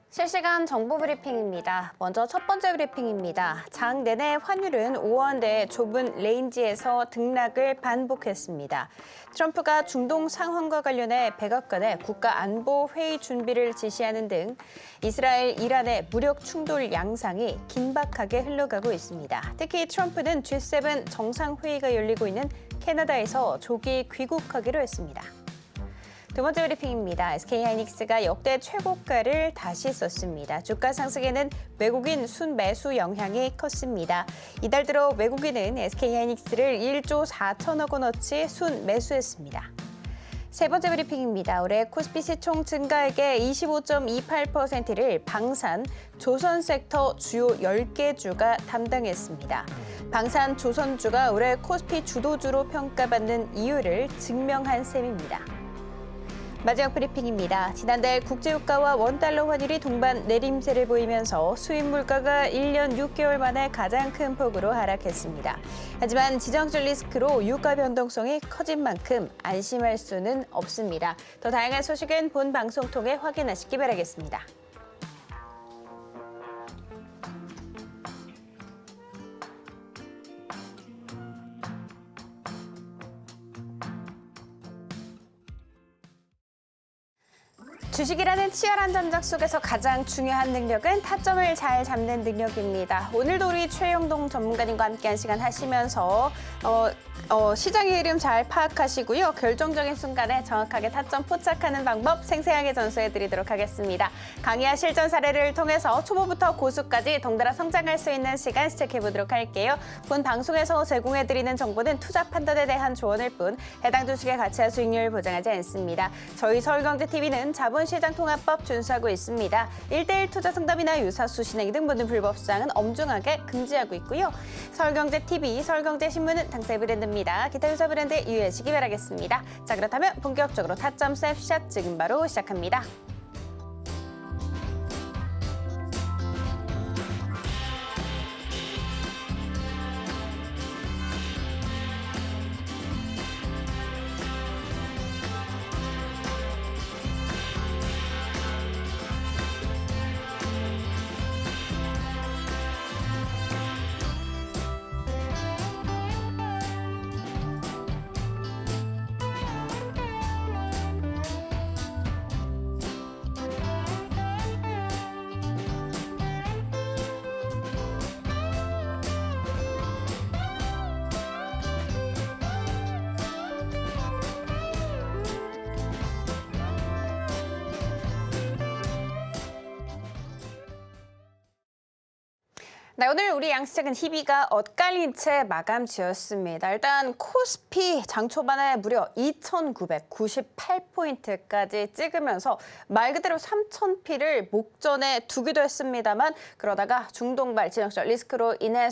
실시간 정보 브리핑입니다. 먼저 첫 번째 브리핑입니다. 장 내내 환율은 5원대 좁은 레인지에서 등락을 반복했습니다. 트럼프가 중동 상황과 관련해 백악관에 국가안보회의 준비를 지시하는 등 이스라엘, 이란의 무력 충돌 양상이 긴박하게 흘러가고 있습니다. 특히 트럼프는 G7 정상회의가 열리고 있는 캐나다에서 조기 귀국하기로 했습니다. 두 번째 브리핑입니다. SK하이닉스가 역대 최고가를 다시 썼습니다. 주가 상승에는 외국인 순매수 영향이 컸습니다. 이달 들어 외국인은 SK하이닉스를 1조 4천억 원어치 순매수했습니다. 세 번째 브리핑입니다. 올해 코스피 시총 증가액의 25.28%를 방산, 조선 섹터 주요 10개 주가 담당했습니다. 방산, 조선주가 올해 코스피 주도주로 평가받는 이유를 증명한 셈입니다. 마지막 브리핑입니다. 지난달 국제유가와 원달러 환율이 동반 내림세를 보이면서 수입 물가가 1년 6개월 만에 가장 큰 폭으로 하락했습니다. 하지만 지정학적 리스크로 유가 변동성이 커진 만큼 안심할 수는 없습니다. 더 다양한 소식은 본 방송 통해 확인하시기 바라겠습니다. 주식이라는 치열한 전적 속에서 가장 중요한 능력은 타점을 잘 잡는 능력입니다. 오늘도 우리 최영동 전문가님과 함께한 시간 하시면서 시장의 흐름 잘 파악하시고요. 결정적인 순간에 정확하게 타점 포착하는 방법 생생하게 전수해드리도록 하겠습니다. 강의와 실전 사례를 통해서 초보부터 고수까지 덩달아 성장할 수 있는 시간 시작해보도록 할게요. 본 방송에서 제공해드리는 정보는 투자 판단에 대한 조언일 뿐 해당 주식의 가치와 수익률 보장하지 않습니다. 저희 서울경제TV는 자본시장통합법 준수하고 있습니다. 1:1 투자 상담이나 유사수 신행 등 모든 불법 사항은 엄중하게 금지하고 있고요. 서울경제TV, 서울경제신문은 당사의 브랜드입니다. 기타 유사 브랜드 유의하시기 바라겠습니다. 자, 그렇다면 본격적으로 타점 셋샷 지금 바로 시작합니다. 네, 오늘 우리 양시장은 희비가 엇갈린 채 마감 지었습니다. 일단 코스피 장 초반에 무려 2,998포인트까지 찍으면서 말 그대로 3,000피를 목전에 두기도 했습니다만 그러다가 중동발 지정적 리스크로 인해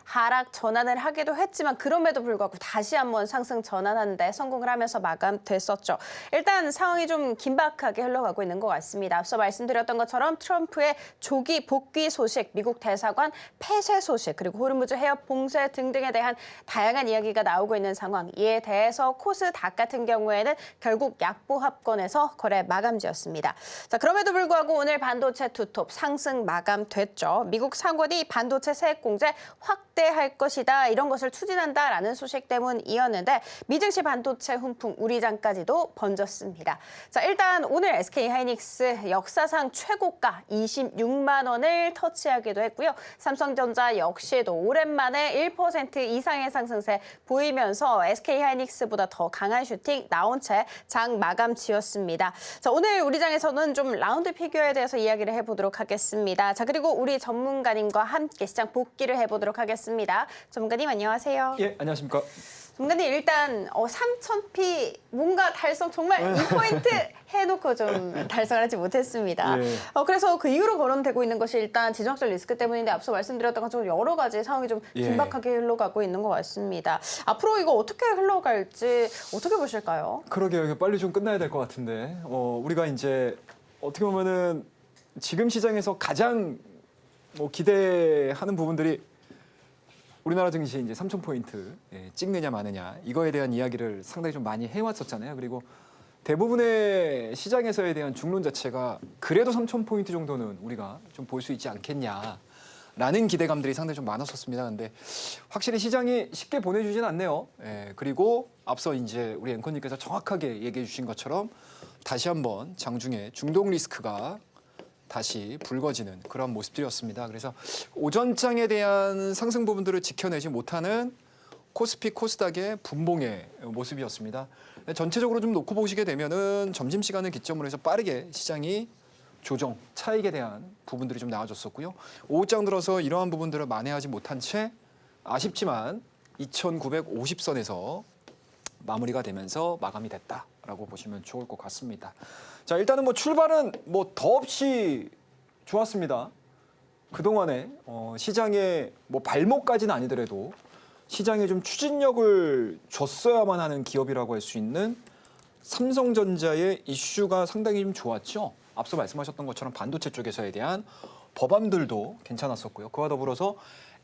하락 전환을 하기도 했지만 그럼에도 불구하고 다시 한번 상승 전환하는 데 성공을 하면서 마감됐었죠. 일단 상황이 좀 긴박하게 흘러가고 있는 것 같습니다. 앞서 말씀드렸던 것처럼 트럼프의 조기 복귀 소식, 미국 대사관 폐쇄 소식, 그리고 호르무즈 해협 봉쇄 등등에 대한 다양한 이야기가 나오고 있는 상황. 이에 대해서 코스닥 같은 경우에는 결국 약보합권에서 거래 마감지었습니다. 자, 그럼에도 불구하고 오늘 반도체 투톱 상승 마감됐죠. 미국 상원이 반도체 세액 공제 확대할 것이다, 이런 것을 추진한다라는 소식 때문이었는데 미증시 반도체 훈풍 우리장까지도 번졌습니다. 자, 일단 오늘 SK하이닉스 역사상 최고가 26만 원을 터치하기도 했고요. 삼성전자 역시도 오랜만에 1% 이상의 상승세 보이면서 SK하이닉스보다 더 강한 슈팅 나온 채 장 마감 지었습니다. 자, 오늘 우리장에서는 좀 라운드 피규어에 대해서 이야기를 해보도록 하겠습니다. 자, 그리고 우리 전문가님과 함께 시장 복귀를 해보도록 하겠습니다. 전문가님 안녕하세요. 예, 안녕하십니까. 전문가님 일단 3,000피 뭔가 달성 정말 2포인트 해놓고 좀 달성을 하지 못했습니다. 예. 그래서 그 이후로 거론되고 있는 것이 일단 지정학적 리스크 때문인데 앞서 말씀드렸던 것처럼 여러 가지 상황이 좀 긴박하게 흘러가고 있는 것 같습니다. 앞으로 이거 어떻게 흘러갈지 어떻게 보실까요? 그러게요. 빨리 좀 끝나야 될 것 같은데 우리가 이제 어떻게 보면은 지금 시장에서 가장 기대하는 부분들이 우리나라 증시 이제 3,000포인트 찍느냐 마느냐 이거에 대한 이야기를 상당히 좀 많이 해왔었잖아요. 그리고 대부분의 시장에서에 대한 중론 자체가 그래도 3,000포인트 정도는 우리가 좀 볼 수 있지 않겠냐라는 기대감들이 상당히 좀 많았었습니다. 근데 확실히 시장이 쉽게 보내주진 않네요. 그리고 앞서 이제 우리 앵커님께서 정확하게 얘기해 주신 것처럼 다시 한번 장중에 중동 리스크가 다시 불거지는 그런 모습들이었습니다. 그래서 오전장에 대한 상승 부분들을 지켜내지 못하는 코스피 코스닥의 분봉의 모습이었습니다. 전체적으로 좀 놓고 보시게 되면은 점심시간을 기점으로 해서 빠르게 시장이 조정, 차익에 대한 부분들이 좀 나와줬었고요. 오후장 들어서 이러한 부분들을 만회하지 못한 채 아쉽지만 2,950선에서 마무리가 되면서 마감이 됐다라고 보시면 좋을 것 같습니다. 자, 일단은 뭐 출발은 뭐 더없이 좋았습니다. 그동안에 시장의 뭐 발목까지는 아니더라도 시장에 좀 추진력을 줬어야만 하는 기업이라고 할 수 있는 삼성전자의 이슈가 상당히 좀 좋았죠. 앞서 말씀하셨던 것처럼 반도체 쪽에서에 대한 법안들도 괜찮았었고요. 그와 더불어서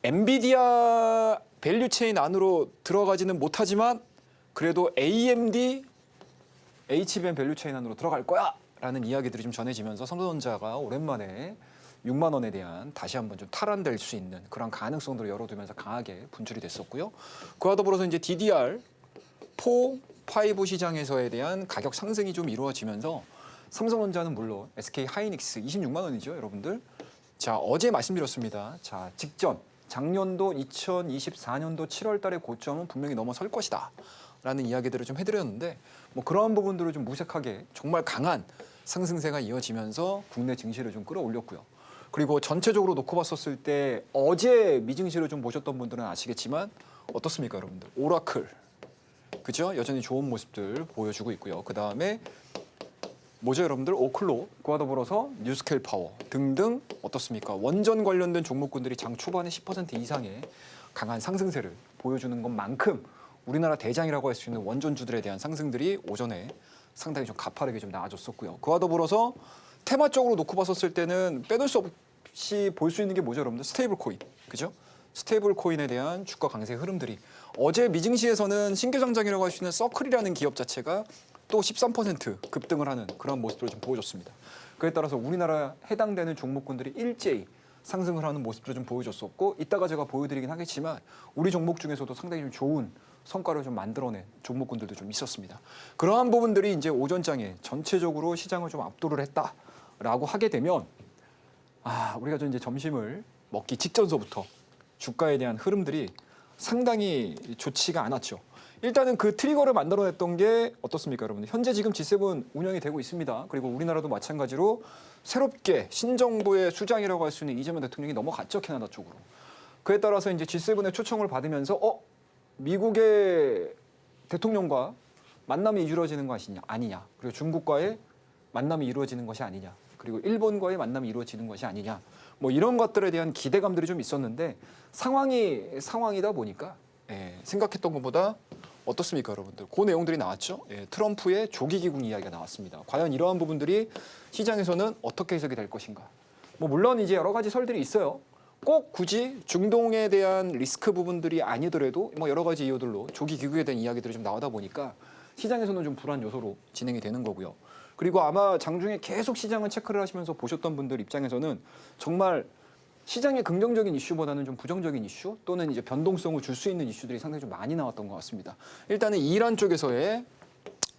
엔비디아 밸류체인 안으로 들어가지는 못하지만 그래도 AMD HBM 밸류체인 안으로 들어갈 거야 라는 이야기들이 좀 전해지면서 삼성전자가 오랜만에 6만 원에 대한 다시 한번 좀 탈환될 수 있는 그런 가능성들을 열어두면서 강하게 분출이 됐었고요. 그와 더불어서 이제 DDR4, 5 시장에서에 대한 가격 상승이 좀 이루어지면서 삼성전자는 물론 SK 하이닉스 26만 원이죠, 여러분들. 자, 어제 말씀드렸습니다. 자, 직전 작년도 2024년도 7월 달의 고점은 분명히 넘어설 것이다. 라는 이야기들을 좀 해드렸는데 뭐 그러한 부분들을 좀 무색하게 정말 강한 상승세가 이어지면서 국내 증시를 좀 끌어올렸고요. 그리고 전체적으로 놓고 봤었을 때 어제 미증시를 좀 보셨던 분들은 아시겠지만 어떻습니까, 여러분들? 오라클, 그죠? 여전히 좋은 모습들 보여주고 있고요. 그 다음에 뭐죠, 여러분들? 오클로, 그와 더불어서 뉴스케일 파워 등등 어떻습니까? 원전 관련된 종목군들이 장 초반에 10% 이상의 강한 상승세를 보여주는 것만큼 우리나라 대장이라고 할 수 있는 원전주들에 대한 상승들이 오전에 상당히 좀 가파르게 좀 나아졌었고요. 그와 더불어서 테마적으로 놓고 봤었을 때는 빼놓을 수 없이 볼 수 있는 게 뭐죠, 여러분들? 스테이블 코인, 그죠? 스테이블 코인에 대한 주가 강세 흐름들이 어제 미증시에서는 신규 상장이라고 할 수 있는 서클이라는 기업 자체가 또 13% 급등을 하는 그런 모습들을 좀 보여줬습니다. 그에 따라서 우리나라 해당되는 종목군들이 일제히 상승을 하는 모습들을 좀 보여줬었고 이따가 제가 보여드리긴 하겠지만 우리 종목 중에서도 상당히 좀 좋은 성과를 좀 만들어낸 종목군들도 좀 있었습니다. 그러한 부분들이 이제 오전장에 전체적으로 시장을 좀 압도를 했다라고 하게 되면 우리가 좀 이제 점심을 먹기 직전서부터 주가에 대한 흐름들이 상당히 좋지가 않았죠. 일단은 그 트리거를 만들어냈던 게 어떻습니까, 여러분들? 현재 지금 G7 운영이 되고 있습니다. 그리고 우리나라도 마찬가지로 새롭게 신정부의 수장이라고 할 수 있는 이재명 대통령이 넘어갔죠, 캐나다 쪽으로. 그에 따라서 이제 G7의 초청을 받으면서 미국의 대통령과 만남이 이루어지는 것이 아니냐, 그리고 중국과의 만남이 이루어지는 것이 아니냐, 그리고 일본과의 만남이 이루어지는 것이 아니냐, 뭐 이런 것들에 대한 기대감들이 좀 있었는데 상황이다 보니까 생각했던 것보다 어떻습니까, 여러분들? 그 내용들이 나왔죠. 트럼프의 조기기국 이야기가 나왔습니다. 과연 이러한 부분들이 시장에서는 어떻게 해석이 될 것인가? 뭐 물론 이제 여러 가지 설들이 있어요. 꼭 굳이 중동에 대한 리스크 부분들이 아니더라도 뭐 여러 가지 이유들로 조기 귀국에 대한 이야기들이 좀 나오다 보니까 시장에서는 좀 불안 요소로 진행이 되는 거고요. 그리고 아마 장중에 계속 시장을 체크를 하시면서 보셨던 분들 입장에서는 정말 시장의 긍정적인 이슈보다는 좀 부정적인 이슈 또는 이제 변동성을 줄 수 있는 이슈들이 상당히 좀 많이 나왔던 것 같습니다. 일단은 이란 쪽에서의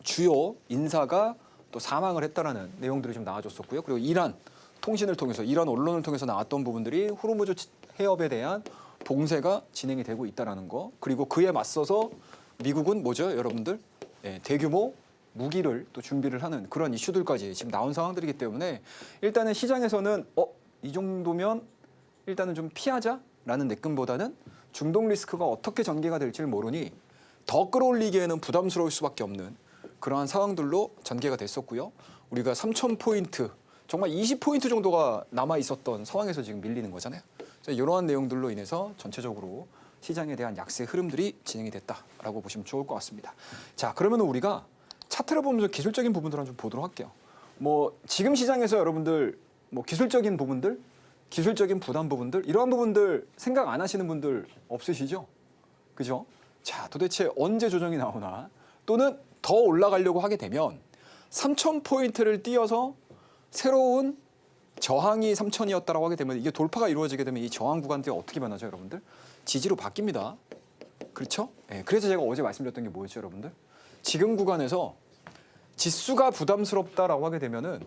주요 인사가 또 사망을 했다라는 내용들이 좀 나와줬었고요. 그리고 이란 통신을 통해서 이란 언론을 통해서 나왔던 부분들이 호르무즈 해협에 대한 봉쇄가 진행이 되고 있다라는 거. 그리고 그에 맞서서 미국은 뭐죠, 여러분들? 대규모 무기를 또 준비를 하는 그런 이슈들까지 지금 나온 상황들이기 때문에 일단은 시장에서는 이 정도면 일단은 좀 피하자라는 느낌보다는 중동 리스크가 어떻게 전개가 될지를 모르니 더 끌어올리기에는 부담스러울 수밖에 없는 그러한 상황들로 전개가 됐었고요. 우리가 3,000포인트, 정말 20포인트 정도가 남아 있었던 상황에서 지금 밀리는 거잖아요. 이러한 내용들로 인해서 전체적으로 시장에 대한 약세 흐름들이 진행이 됐다라고 보시면 좋을 것 같습니다. 자, 그러면 우리가 차트를 보면서 기술적인 부분들을 좀 보도록 할게요. 뭐 지금 시장에서 여러분들 뭐 기술적인 부분들, 기술적인 부담 부분들 이러한 부분들 생각 안 하시는 분들 없으시죠? 그죠? 자, 도대체 언제 조정이 나오나 또는 더 올라가려고 하게 되면 3,000포인트를 띄어서 새로운 저항이 3,000이었다라고 하게 되면 이게 돌파가 이루어지게 되면 이 저항 구간들이 어떻게 변하죠, 여러분들? 지지로 바뀝니다. 그렇죠? 네, 그래서 제가 어제 말씀드렸던 게 뭐였죠, 여러분들? 지금 구간에서 지수가 부담스럽다라고 하게 되면은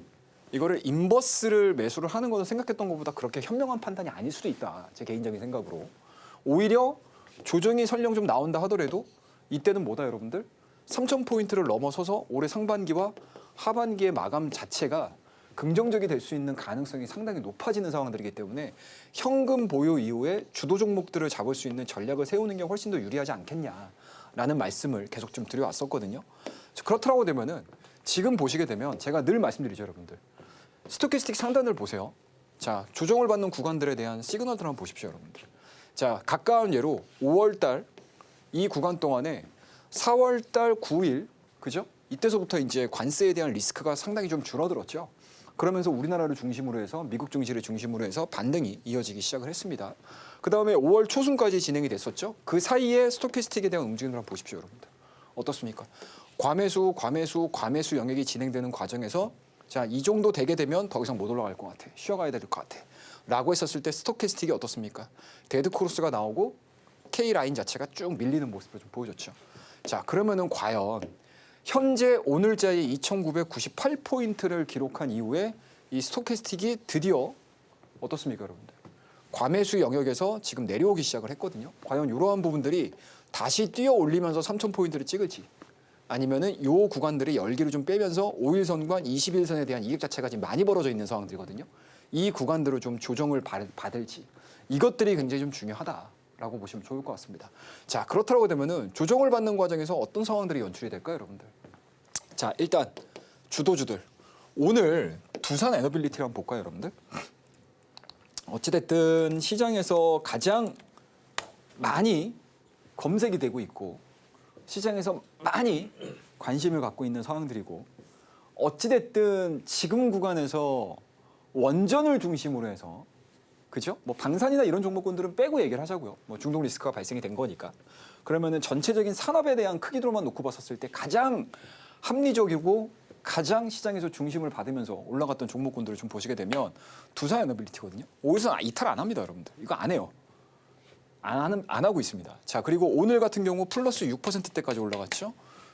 이거를 인버스를 매수를 하는 것을 생각했던 것보다 그렇게 현명한 판단이 아닐 수도 있다. 제 개인적인 생각으로. 오히려 조정이 설령 좀 나온다 하더라도 이때는 뭐다, 여러분들? 3,000포인트를 넘어서서 올해 상반기와 하반기의 마감 자체가 긍정적이 될 수 있는 가능성이 상당히 높아지는 상황들이기 때문에 현금 보유 이후에 주도 종목들을 잡을 수 있는 전략을 세우는 게 훨씬 더 유리하지 않겠냐라는 말씀을 계속 좀 드려왔었거든요. 그렇더라고 되면은 지금 보시게 되면 제가 늘 말씀드리죠, 여러분들. 스토캐스틱 상단을 보세요. 자, 조정을 받는 구간들에 대한 시그널들 한번 보십시오, 여러분들. 자, 가까운 예로 5월 달 이 구간 동안에 4월 달 9일, 그죠? 이때서부터 이제 관세에 대한 리스크가 상당히 좀 줄어들었죠. 그러면서 우리나라를 중심으로 해서 미국 증시를 중심으로 해서 반등이 이어지기 시작을 했습니다. 그다음에 5월 초순까지 진행이 됐었죠. 그 사이에 스토캐스틱에 대한 움직임을 한번 보십시오, 여러분들. 어떻습니까? 과매수 영역이 진행되는 과정에서 자, 이 정도 되게 되면 더 이상 못 올라갈 것 같아. 쉬어가야 될 것 같아. 라고 했었을 때 스토캐스틱이 어떻습니까? 데드크로스가 나오고 K라인 자체가 쭉 밀리는 모습을 좀 보여줬죠. 자, 그러면은 과연 현재 오늘자에 2,998포인트를 기록한 이후에 이 스토캐스틱이 드디어 어떻습니까, 여러분들? 과매수 영역에서 지금 내려오기 시작을 했거든요. 과연 이러한 부분들이 다시 뛰어 올리면서 3,000포인트를 찍을지 아니면은 요 구간들이 열기를 좀 빼면서 5일선과 21선에 대한 이익 자체가 지금 많이 벌어져 있는 상황들이거든요. 이 구간들을 좀 조정을 받을지 이것들이 굉장히 좀 중요하다라고 보시면 좋을 것 같습니다. 자, 그렇다고 되면은 조정을 받는 과정에서 어떤 상황들이 연출이 될까요, 여러분들? 자, 일단 주도주들 오늘 두산 에너빌리티를 한번 볼까요, 여러분들? 어찌됐든 시장에서 가장 많이 검색이 되고 있고 시장에서 많이 관심을 갖고 있는 상황들이고 어찌됐든 지금 구간에서 원전을 중심으로 해서 그죠? 뭐 방산이나 이런 종목군들은 빼고 얘기를 하자고요. 뭐 중독 리스크가 발생이 된 거니까. 그러면은 전체적인 산업에 대한 크기로만 놓고 봤었을 때 가장 합리적이고 가장 시장에서 중심을 받으면서 올라갔던 종목군들을 좀 보시게 되면 두산 에너빌리티거든요. 5일선 이탈 안 합니다, 여러분들. 이거 안 해요. 안 하고 있습니다. 자, 그리고 오늘 같은 경우 플러스 6%대까지 올라갔죠.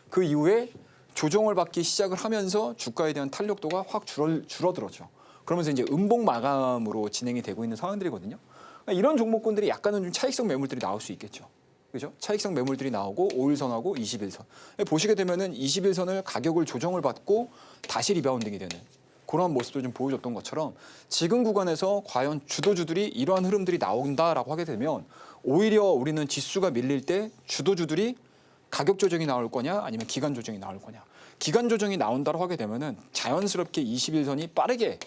그 이후에 조정을 받기 시작을 하면서 주가에 대한 탄력도가 확 줄어들었죠. 그러면서 이제 음봉 마감으로 진행이 되고 있는 상황들이거든요. 그러니까 이런 종목군들이 약간은 좀 차익성 매물들이 나올 수 있겠죠. 그죠? 차익성 매물들이 나오고 5일선하고 21선. 보시게 되면은 21선을 가격을 조정을 받고 다시 리바운딩이 되는 그런 모습도 좀 보여줬던 것처럼 지금 구간에서 과연 주도주들이 이러한 흐름들이 나온다라고 하게 되면 오히려 우리는 지수가 밀릴 때 주도주들이 가격 조정이 나올 거냐 아니면 기간 조정이 나올 거냐. 기간 조정이 나온다고 하게 되면은 자연스럽게 21선이 빠르게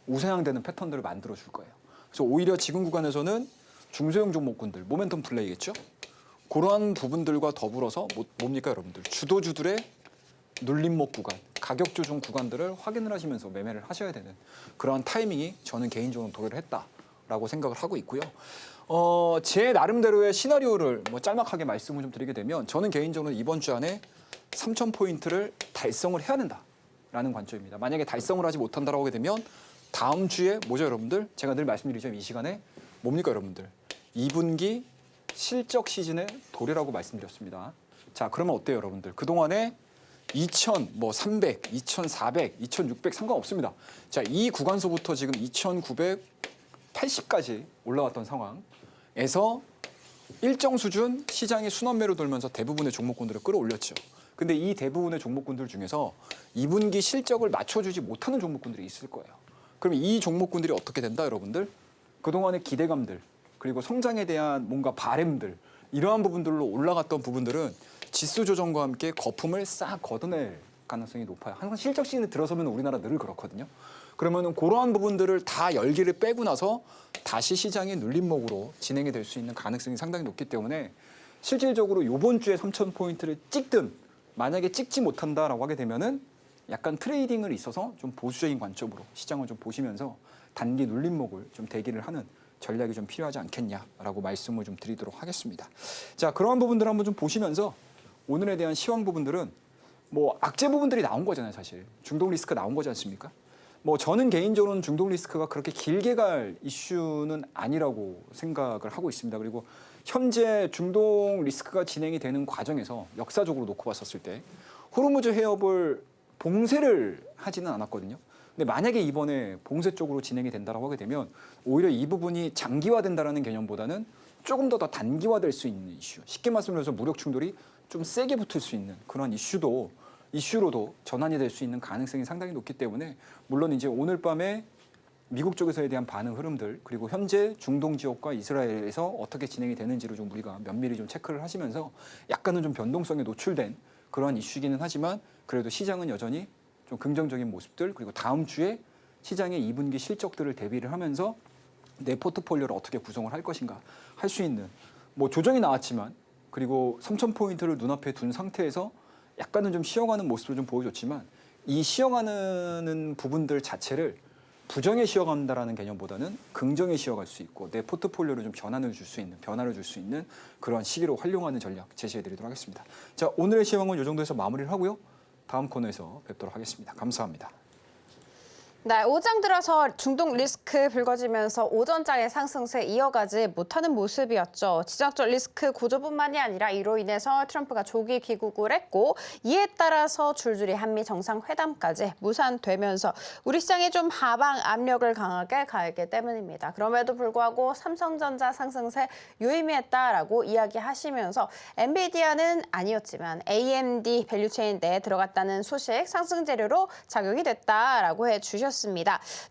우상향되는 패턴들을 만들어 줄 거예요. 그래서 오히려 지금 구간에서는 중소형 종목군들, 모멘텀 플레이겠죠. 그러한 부분들과 더불어서 뭡니까 여러분들? 주도주들의 눌림목 구간, 가격 조정 구간들을 확인을 하시면서 매매를 하셔야 되는 그러한 타이밍이 저는 개인적으로 도래를 했다라고 생각을 하고 있고요. 제 나름대로의 시나리오를 뭐 짤막하게 말씀을 좀 드리게 되면 저는 개인적으로 이번 주 안에 3,000포인트를 달성을 해야 된다라는 관점입니다. 만약에 달성을 하지 못한다라고 하게 되면 다음 주에 뭐죠, 여러분들? 제가 늘 말씀드리죠. 이 시간에 뭡니까, 여러분들? 2분기 실적 시즌의 도래라고 말씀드렸습니다. 자, 그러면 어때요, 여러분들? 그동안에 2,300, 2,400, 2,600 상관없습니다. 자, 이 구간서부터 지금 2,980까지 올라왔던 상황에서 일정 수준 시장이 순환매로 돌면서 대부분의 종목군들을 끌어올렸죠. 근데 이 대부분의 종목군들 중에서 2분기 실적을 맞춰주지 못하는 종목군들이 있을 거예요. 그럼 이 종목군들이 어떻게 된다, 여러분들? 그동안의 기대감들, 그리고 성장에 대한 뭔가 바램들, 이러한 부분들로 올라갔던 부분들은 지수 조정과 함께 거품을 싹 걷어낼 가능성이 높아요. 항상 실적 시즌에 들어서면 우리나라 늘 그렇거든요. 그러면은 그러한 부분들을 다 열기를 빼고 나서 다시 시장의 눌림목으로 진행이 될 수 있는 가능성이 상당히 높기 때문에 실질적으로 이번 주에 3,000포인트를 찍든 만약에 찍지 못한다라고 하게 되면은 약간 트레이딩을 있어서 좀 보수적인 관점으로 시장을 좀 보시면서 단기 눌림목을 좀 대기를 하는 전략이 좀 필요하지 않겠냐라고 말씀을 좀 드리도록 하겠습니다. 자, 그러한 부분들 한번 좀 보시면서 오늘에 대한 시황 부분들은 뭐 악재 부분들이 나온 거잖아요, 사실. 중동 리스크가 나온 거지 않습니까? 뭐 저는 개인적으로는 중동 리스크가 그렇게 길게 갈 이슈는 아니라고 생각을 하고 있습니다. 그리고 현재 중동 리스크가 진행이 되는 과정에서 역사적으로 놓고 봤었을 때 호르무즈 해협을 봉쇄를 하지는 않았거든요. 근데 만약에 이번에 봉쇄 쪽으로 진행이 된다고 하게 되면 오히려 이 부분이 장기화된다라는 개념보다는 조금 더 단기화될 수 있는 이슈. 쉽게 말씀드려서 무력 충돌이 좀 세게 붙을 수 있는 그런 이슈로도 전환이 될 수 있는 가능성이 상당히 높기 때문에 물론 이제 오늘 밤에 미국 쪽에서에 대한 반응 흐름들 그리고 현재 중동 지역과 이스라엘에서 어떻게 진행이 되는지를 좀 우리가 면밀히 좀 체크를 하시면서 약간은 좀 변동성에 노출된 그러한 이슈기는 하지만 그래도 시장은 여전히 좀 긍정적인 모습들 그리고 다음 주에 시장의 2분기 실적들을 대비를 하면서 내 포트폴리오를 어떻게 구성을 할 것인가 할 수 있는 뭐 조정이 나왔지만 그리고 3,000포인트를 눈앞에 둔 상태에서 약간은 좀 쉬어가는 모습을 좀 보여줬지만 이 쉬어가는 부분들 자체를 부정에 쉬어간다라는 개념보다는 긍정에 쉬어갈 수 있고 내 포트폴리오를 좀 변화를 줄 수 있는 그런 시기로 활용하는 전략 제시해드리도록 하겠습니다. 자, 오늘의 시황은 이 정도에서 마무리를 하고요. 다음 코너에서 뵙도록 하겠습니다. 감사합니다. 네, 오장 들어서 중동 리스크 불거지면서 오전장의 상승세 이어가지 못하는 모습이었죠. 지정학적 리스크 고조뿐만이 아니라 이로 인해서 트럼프가 조기 귀국을 했고 이에 따라서 줄줄이 한미 정상회담까지 무산되면서 우리 시장에 좀 하방 압력을 강하게 가했기 때문입니다. 그럼에도 불구하고 삼성전자 상승세 유의미했다라고 이야기하시면서 엔비디아는 아니었지만 AMD 밸류체인 내에 들어갔다는 소식 상승 재료로 작용이 됐다라고 해주셨습니다.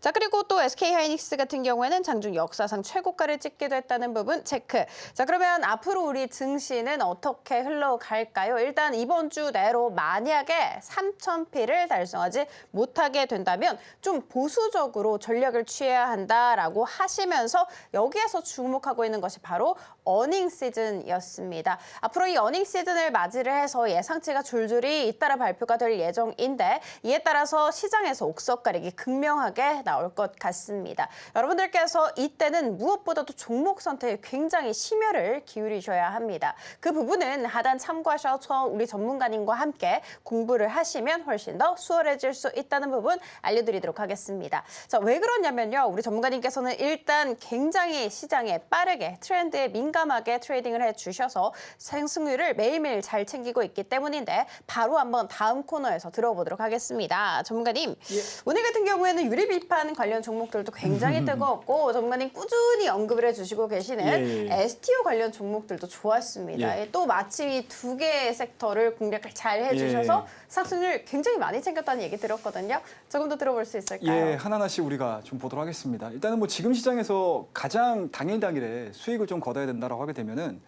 자, 그리고 또 SK하이닉스 같은 경우에는 장중 역사상 최고가를 찍기도 했다는 부분 체크. 자, 그러면 앞으로 우리 증시는 어떻게 흘러갈까요? 일단 이번 주 내로 만약에 3,000피를 달성하지 못하게 된다면 좀 보수적으로 전략을 취해야 한다라고 하시면서 여기에서 주목하고 있는 것이 바로 어닝 시즌이었습니다. 앞으로 이 어닝 시즌을 맞이를 해서 예상치가 줄줄이 잇따라 발표가 될 예정인데 이에 따라서 시장에서 옥석 가리기 극명하게 나올 것 같습니다. 여러분들께서 이때는 무엇보다도 종목 선택에 굉장히 심혈을 기울이셔야 합니다. 그 부분은 하단 참고하셔서 우리 전문가님과 함께 공부를 하시면 훨씬 더 수월해질 수 있다는 부분 알려드리도록 하겠습니다. 자, 왜 그러냐면요. 우리 전문가님께서는 일단 굉장히 시장에 빠르게 트렌드에 민감하게 트레이딩을 해주셔서 상승률을 매일매일 잘 챙기고 있기 때문인데 바로 한번 다음 코너에서 들어보도록 하겠습니다. 전문가님, 예. 오늘 같은 경우에는 유리 비판 관련 종목들도 굉장히 뜨거웠고 전문가님 꾸준히 언급을 해주시고 계시는 STO 관련 종목들도 좋았습니다. 예. 또 마치 이 두 개의 섹터를 공략을 잘 해주셔서 상승률 굉장히 많이 챙겼다는 얘기 들었거든요. 조금 더 들어볼 수 있을까요? 예, 하나하나씩 우리가 좀 보도록 하겠습니다. 일단은 뭐 지금 시장에서 가장 당일에 수익을 좀 거둬야 된다라고 하게 되면은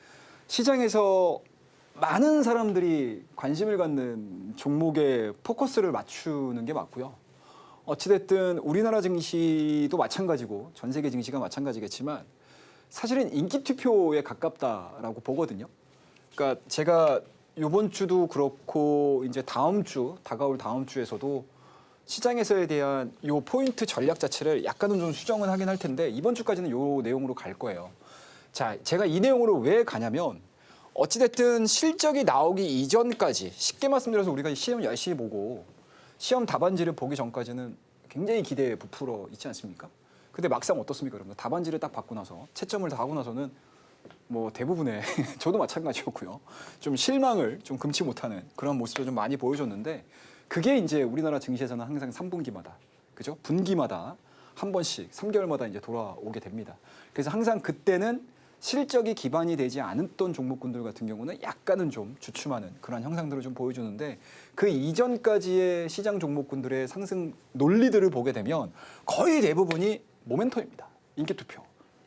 시장에서 많은 사람들이 관심을 갖는 종목에 포커스를 맞추는 게 맞고요. 어찌됐든 우리나라 증시도 마찬가지고 전 세계 증시가 마찬가지겠지만 사실은 인기 투표에 가깝다라고 보거든요. 그러니까 제가 이번 주도 그렇고 이제 다가올 다음 주에서도 시장에서에 대한 요 포인트 전략 자체를 약간은 좀 수정은 하긴 할 텐데 이번 주까지는 요 내용으로 갈 거예요. 자, 제가 이 내용으로 왜 가냐면 어찌됐든 실적이 나오기 이전까지 쉽게 말씀드려서 우리가 시험 열심히 보고 시험 답안지를 보기 전까지는 굉장히 기대에 부풀어 있지 않습니까? 근데 막상 어떻습니까, 여러분? 답안지를 딱 받고 나서 채점을 다 하고 나서는 뭐 대부분의 저도 마찬가지였고요. 좀 실망을 좀 금치 못하는 그런 모습을 좀 많이 보여줬는데 그게 이제 우리나라 증시에서는 항상 3분기마다 그죠? 분기마다 한 번씩 3개월마다 이제 돌아오게 됩니다. 그래서 항상 그때는 실적이 기반이 되지 않았던 종목군들 같은 경우는 약간은 좀 주춤하는 그런 형상들을 좀 보여주는데 그 이전까지의 시장 종목군들의 상승 논리들을 보게 되면 거의 대부분이 모멘텀입니다. 인기 투표.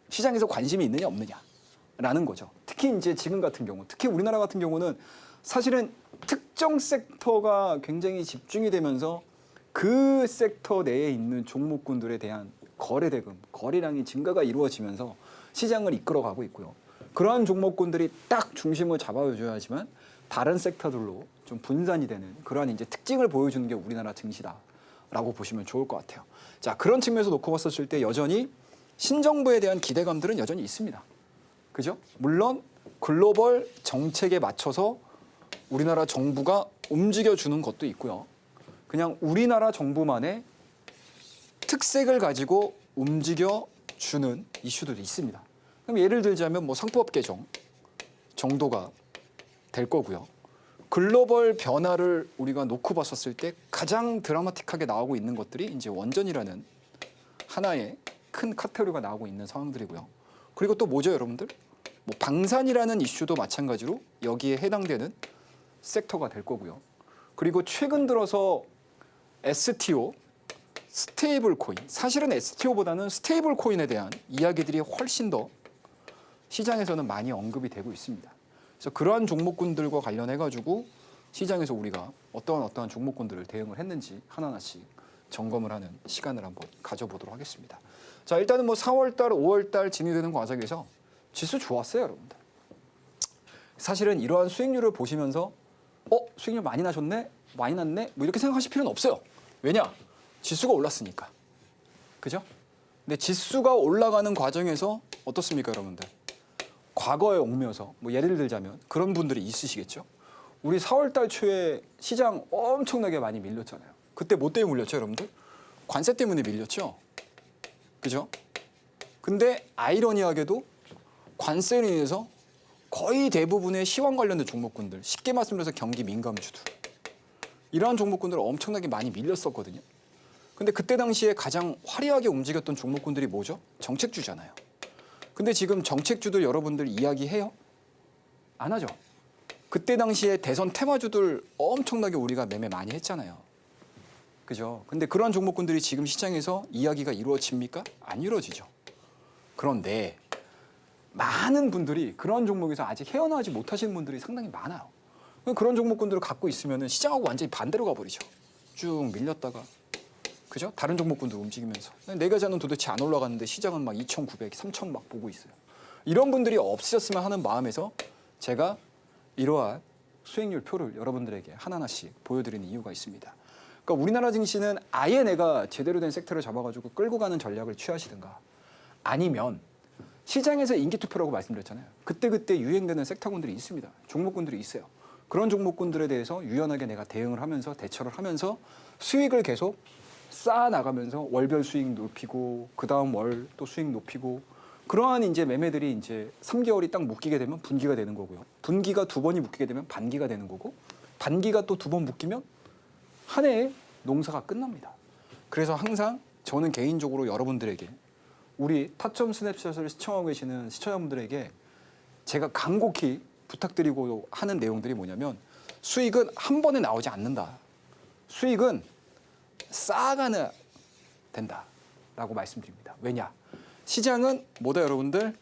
시장에서 관심이 있느냐 없느냐라는 거죠. 특히 이제 지금 같은 경우, 특히 우리나라 같은 경우는 사실은 특정 섹터가 굉장히 집중이 되면서 그 섹터 내에 있는 종목군들에 대한 거래 대금, 거래량이 증가가 이루어지면서 시장을 이끌어가고 있고요. 그러한 종목군들이 딱 중심을 잡아줘야지만 다른 섹터들로 좀 분산이 되는 그러한 이제 특징을 보여주는 게 우리나라 증시다라고 보시면 좋을 것 같아요. 자, 그런 측면에서 놓고 봤었을 때 여전히 신정부에 대한 기대감들은 여전히 있습니다. 그죠? 물론 글로벌 정책에 맞춰서 우리나라 정부가 움직여주는 것도 있고요. 그냥 우리나라 정부만의 특색을 가지고 움직여주는 이슈들이 있습니다. 그럼 예를 들자면 뭐 상법 개정 정도가 될 거고요. 글로벌 변화를 우리가 놓고 봤었을 때 가장 드라마틱하게 나오고 있는 것들이 이제 원전이라는 하나의 큰 카테고리가 나오고 있는 상황들이고요. 그리고 또 뭐죠, 여러분들? 뭐 방산이라는 이슈도 마찬가지로 여기에 해당되는 섹터가 될 거고요. 그리고 최근 들어서 STO, 스테이블 코인. 사실은 STO보다는 스테이블 코인에 대한 이야기들이 훨씬 더 시장에서는 많이 언급이 되고 있습니다. 그래서 그러한 종목군들과 관련해 가지고 시장에서 우리가 어떠한 종목군들을 대응을 했는지 하나하나씩 점검을 하는 시간을 한번 가져보도록 하겠습니다. 자, 일단은 뭐 4월 달, 5월 달 진행되는 과정에서 지수 좋았어요, 여러분들. 사실은 이러한 수익률을 보시면서 수익률 많이 나셨네? 많이 났네? 뭐 이렇게 생각하실 필요는 없어요. 왜냐? 지수가 올랐으니까. 그죠? 근데 지수가 올라가는 과정에서 어떻습니까, 여러분들? 과거에 옮겨서 뭐 예를 들자면 그런 분들이 있으시겠죠. 우리 4월 달 초에 시장 엄청나게 많이 밀렸잖아요. 그때 뭐 때문에 밀렸죠, 여러분들? 관세 때문에 밀렸죠. 그죠? 근데 아이러니하게도 관세로 인해서 거의 대부분의 시황 관련된 종목군들, 쉽게 말씀드려서 경기 민감주들, 이러한 종목군들 엄청나게 많이 밀렸었거든요. 근데 그때 당시에 가장 화려하게 움직였던 종목군들이 뭐죠? 정책주잖아요. 근데 지금 정책주들 여러분들 이야기해요? 안 하죠. 그때 당시에 대선 테마주들 엄청나게 우리가 매매 많이 했잖아요. 그죠? 근데 그러한 종목군들이 지금 시장에서 이야기가 이루어집니까? 안 이루어지죠. 그런데 많은 분들이 그런 종목에서 아직 헤어나오지 못하시는 분들이 상당히 많아요. 그런 종목군들을 갖고 있으면 시장하고 완전히 반대로 가버리죠. 쭉 밀렸다가, 그죠? 다른 종목군들 움직이면서 내 계좌는 도대체 안 올라갔는데 시장은 막 2,900, 3,000 막 보고 있어요. 이런 분들이 없으셨으면 하는 마음에서 제가 이러한 수익률 표를 여러분들에게 하나하나씩 보여드리는 이유가 있습니다. 그러니까 우리나라 증시는 아예 내가 제대로 된 섹터를 잡아가지고 끌고 가는 전략을 취하시든가, 아니면 시장에서 인기투표라고 말씀드렸잖아요. 그때그때 유행되는 섹터군들이 있습니다. 종목군들이 있어요. 그런 종목군들에 대해서 유연하게 내가 대응을 하면서 대처를 하면서 수익을 계속 쌓아나가면서 월별 수익 높이고 그다음 월 또 수익 높이고, 그러한 이제 매매들이 이제 3개월이 딱 묶이게 되면 분기가 되는 거고요. 분기가 2번이 묶이게 되면 반기가 되는 거고, 반기가 또 2번 묶이면 한 해의 농사가 끝납니다. 그래서 항상 저는 개인적으로 여러분들에게, 우리 타점 스냅샷을 시청하고 계시는 시청자분들에게 제가 간곡히 부탁드리고 하는 내용들이 뭐냐면, 수익은 한 번에 나오지 않는다. 수익은 쌓아가야 된다라고 말씀드립니다. 왜냐? 시장은 뭐다, 여러분들?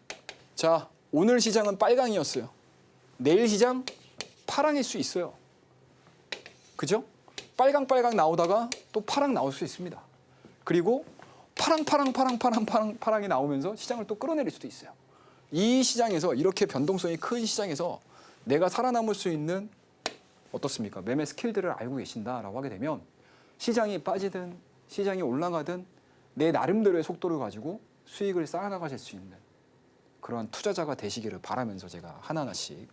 자, 오늘 시장은 빨강이었어요. 내일 시장 파랑일 수 있어요. 그죠? 빨강 나오다가 또 파랑 나올 수 있습니다. 그리고 파랑이 나오면서 시장을 또 끌어내릴 수도 있어요. 이 시장에서, 이렇게 변동성이 큰 시장에서 내가 살아남을 수 있는 어떻습니까? 매매 스킬들을 알고 계신다라고 하게 되면 시장이 빠지든 시장이 올라가든 내 나름대로의 속도를 가지고 수익을 쌓아나가실 수 있는 그런 투자자가 되시기를 바라면서 제가 하나하나씩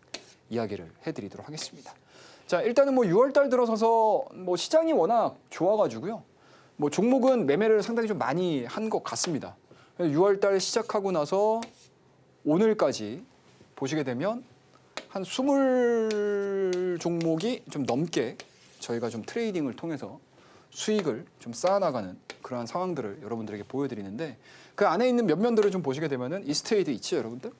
이야기를 해드리도록 하겠습니다. 자, 일단은 뭐 6월 달 들어서서 뭐 시장이 워낙 좋아가지고요. 뭐 종목은 매매를 상당히 좀 많이 한 것 같습니다. 6월 달 시작하고 나서 오늘까지 보시게 되면 한 20 종목이 좀 넘게 저희가 좀 트레이딩을 통해서 수익을 좀 쌓아나가는 그러한 상황들을 여러분들에게 보여드리는데, 그 안에 있는 면면들을 좀 보시게 되면은 이스트레이드 있죠, 여러분들?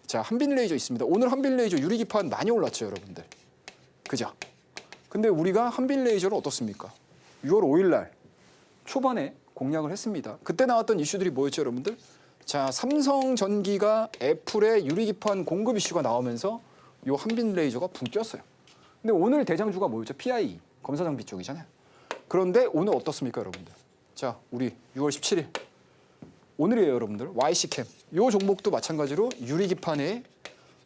자, 한빛레이저 있습니다. 오늘 한빛레이저 유리기판 많이 올랐죠, 여러분들? 그죠? 근데 우리가 한빛레이저를 어떻습니까? 6월 5일 날 초반에 공략을 했습니다. 그때 나왔던 이슈들이 뭐였죠, 여러분들? 자, 삼성전기가 애플의 유리기판 공급 이슈가 나오면서 이 한빛레이저가 붕 뛰었어요. 근데 오늘 대장주가 뭐였죠? PI, 검사장비 쪽이잖아요. 그런데 오늘 어떻습니까, 여러분들? 자, 우리 6월 17일 오늘이에요, 여러분들. YC캠. 이 종목도 마찬가지로 유리기판에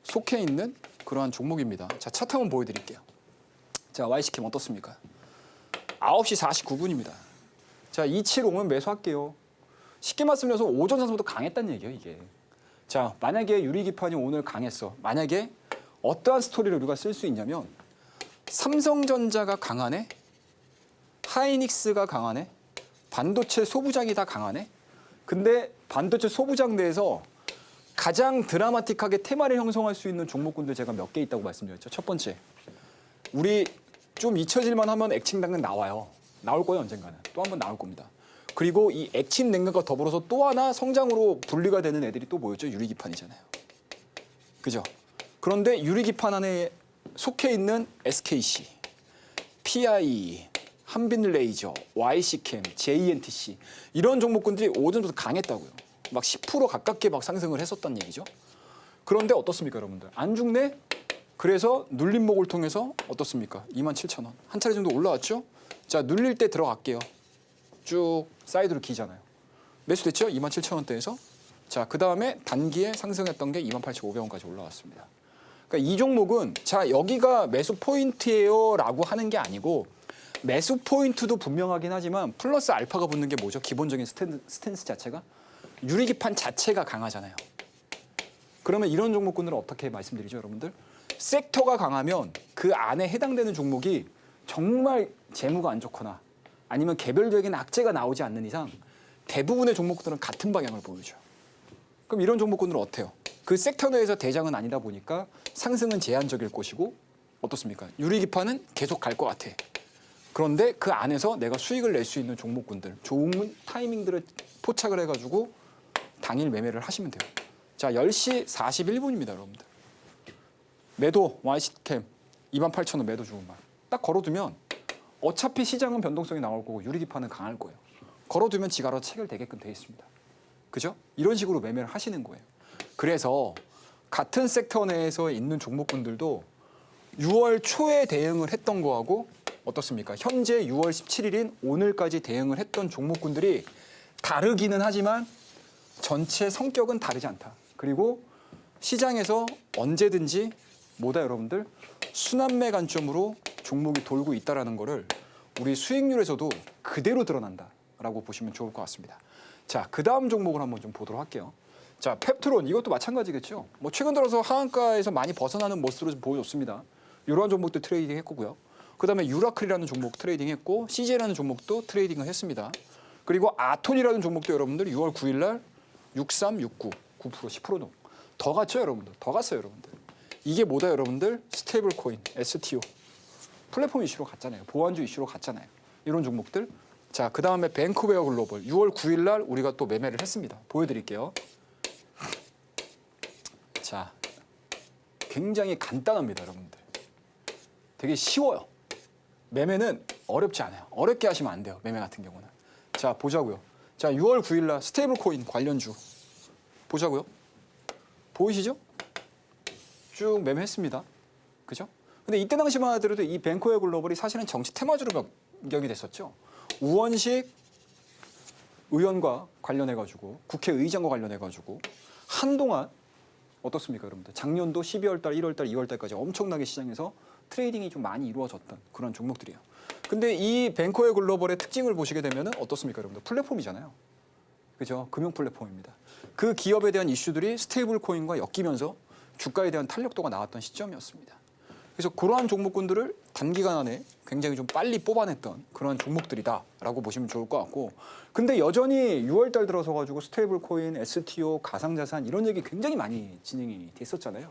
속해 있는 그러한 종목입니다. 자, 차트 한번 보여드릴게요. 자, YC캠 어떻습니까? 9시 49분입니다. 자, 275면 매수할게요. 쉽게 말씀드려서 오전 장소부터 강했다는 얘기예요, 이게. 자, 만약에 유리기판이 오늘 강했어. 만약에 어떠한 스토리를 우리가 쓸 수 있냐면 삼성전자가 강하네? 하이닉스가 강하네? 반도체 소부장이 다 강하네? 근데 반도체 소부장 내에서 가장 드라마틱하게 테마를 형성할 수 있는 종목군들 제가 몇 개 있다고 말씀드렸죠. 첫 번째, 우리 좀 잊혀질만 하면 액침당근 나와요. 나올 거예요, 언젠가는. 또 한 번 나올 겁니다. 그리고 이 액침냉각과 더불어서 또 하나 성장으로 분리가 되는 애들이 또 뭐였죠? 유리기판이잖아요. 그죠? 그런데 유리기판 안에 속해 있는 SKC, PI, 한빛레이저, YC캠, JNTC 이런 종목군들이 오전부터 강했다고요. 막 10% 가깝게 막 상승을 했었단 얘기죠. 그런데 어떻습니까, 여러분들? 안 죽네? 그래서 눌림목을 통해서 어떻습니까? 27,000원. 한 차례 정도 올라왔죠? 자, 눌릴 때 들어갈게요. 쭉 사이드로 기잖아요. 매수됐죠? 27,000원대에서. 자, 그다음에 단기에 상승했던 게 28,500원까지 올라왔습니다. 그러니까 이 종목은 자, 여기가 매수 포인트예요라고 하는 게 아니고 매수 포인트도 분명하긴 하지만 플러스 알파가 붙는 게 뭐죠? 기본적인 스탠스 자체가 유리기판 자체가 강하잖아요. 그러면 이런 종목군들은 어떻게 말씀드리죠, 여러분들? 섹터가 강하면 그 안에 해당되는 종목이 정말 재무가 안 좋거나 아니면 개별적인 악재가 나오지 않는 이상 대부분의 종목들은 같은 방향을 보여줘요. 그럼 이런 종목군들은 어때요? 그 섹터 내에서 대장은 아니다 보니까 상승은 제한적일 것이고 어떻습니까? 유리기판은 계속 갈 것 같아. 그런데 그 안에서 내가 수익을 낼 수 있는 종목군들, 좋은 타이밍들을 포착을 해가지고 당일 매매를 하시면 돼요. 자, 10시 41분입니다, 여러분들. 매도 YC캠 28,000원 매도 주고 딱 걸어두면 어차피 시장은 변동성이 나올 거고 유리기판은 강할 거예요. 걸어두면 지가 알아서 체결되게끔 돼 있습니다. 그죠? 이런 식으로 매매를 하시는 거예요. 그래서 같은 섹터 내에서 있는 종목군들도 6월 초에 대응을 했던 거하고 어떻습니까? 현재 6월 17일인 오늘까지 대응을 했던 종목군들이 다르기는 하지만 전체 성격은 다르지 않다. 그리고 시장에서 언제든지 뭐다 여러분들? 순환매 관점으로 종목이 돌고 있다는 거를 우리 수익률에서도 그대로 드러난다라고 보시면 좋을 것 같습니다. 자, 그 다음 종목을 한번 좀 보도록 할게요. 자, 펩트론 이것도 마찬가지겠죠. 뭐 최근 들어서 하한가에서 많이 벗어나는 모습으로 좀 보여줬습니다. 이러한 종목도 트레이딩 했고요. 그다음에 유라클이라는 종목 트레이딩 했고 CJ라는 종목도 트레이딩을 했습니다. 그리고 아톤이라는 종목도 여러분들 6월 9일 날 63, 69, 9%, 10%도 더 갔죠, 여러분들. 더 갔어요, 여러분들. 이게 뭐다, 여러분들? 스테이블 코인, STO. 플랫폼 이슈로 갔잖아요. 보안주 이슈로 갔잖아요. 이런 종목들. 자, 그다음에 뱅크웨어 글로벌 6월 9일 날 우리가 또 매매를 했습니다. 보여드릴게요. 자, 굉장히 간단합니다, 여러분들. 되게 쉬워요. 매매는 어렵지 않아요. 어렵게 하시면 안 돼요, 매매 같은 경우는. 자, 보자고요. 자, 6월 9일 날 스테이블 코인 관련주 보자고요. 보이시죠? 쭉 매매했습니다. 그죠? 근데 이때 당시만 하더라도 이 뱅크웨어 글로벌이 사실은 정치 테마주로 변경이 됐었죠. 우원식 의원과 관련해가지고 국회의장과 관련해가지고 한동안 어떻습니까, 여러분들? 작년도 12월 달, 1월 달, 2월 달까지 엄청나게 시장에서 트레이딩이 좀 많이 이루어졌던 그런 종목들이에요. 근데 이 뱅크웨어 글로벌의 특징을 보시게 되면 어떻습니까, 여러분들? 플랫폼이잖아요. 그죠? 금융 플랫폼입니다. 그 기업에 대한 이슈들이 스테이블 코인과 엮이면서 주가에 대한 탄력도가 나왔던 시점이었습니다. 그래서 그러한 종목군들을 단기간 안에 굉장히 좀 빨리 뽑아냈던 그런 종목들이다라고 보시면 좋을 것 같고, 근데 여전히 6월 달 들어서 가지고 스테이블 코인, STO, 가상자산 이런 얘기 굉장히 많이 진행이 됐었잖아요.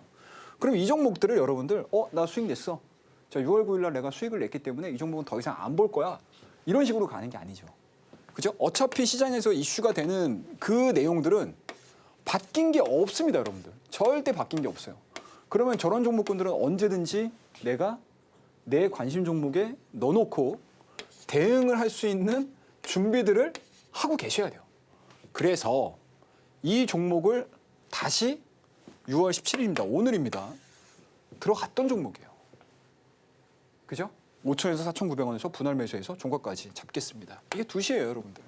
그럼 이 종목들을 여러분들 나 수익 냈어. 자, 6월 9일 날 내가 수익을 냈기 때문에 이 종목은 더 이상 안 볼 거야. 이런 식으로 가는 게 아니죠. 그죠? 어차피 시장에서 이슈가 되는 그 내용들은 바뀐 게 없습니다, 여러분들. 절대 바뀐 게 없어요. 그러면 저런 종목군들은 언제든지 내가 내 관심 종목에 넣어놓고 대응을 할 수 있는 준비들을 하고 계셔야 돼요. 그래서 이 종목을 다시 6월 17일입니다. 오늘입니다. 들어갔던 종목이에요. 그죠? 5천에서 4,900원에서 분할 매수해서 종가까지 잡겠습니다. 이게 2시예요, 여러분들.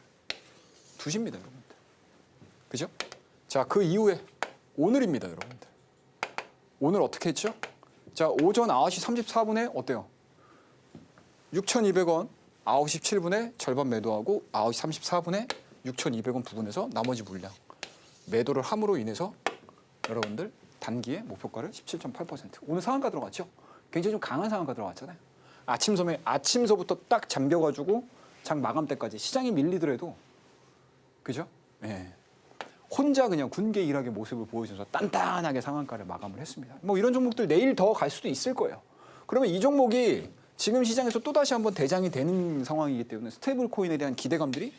2시입니다, 여러분들. 그죠? 자, 그 이후에 오늘입니다, 여러분들. 오늘 어떻게 했죠? 자, 오전 9시 34분에 어때요? 6,200원 9시 7분에 절반 매도하고 9시 34분에 6,200원 부근에서 나머지 물량 매도를 함으로 인해서 여러분들 단기에 목표가를 17.8%. 오늘 상한가 들어갔죠? 굉장히 좀 강한 상한가 들어갔잖아요. 아침서부터 딱 잠겨가지고 장 마감 때까지 시장이 밀리더라도 그죠? 예. 혼자 그냥 군계 일학의 모습을 보여줘서 단단하게 상한가를 마감을 했습니다. 뭐 이런 종목들 내일 더 갈 수도 있을 거예요. 그러면 이 종목이 지금 시장에서 또다시 한번 대장이 되는 상황이기 때문에 스테이블 코인에 대한 기대감들이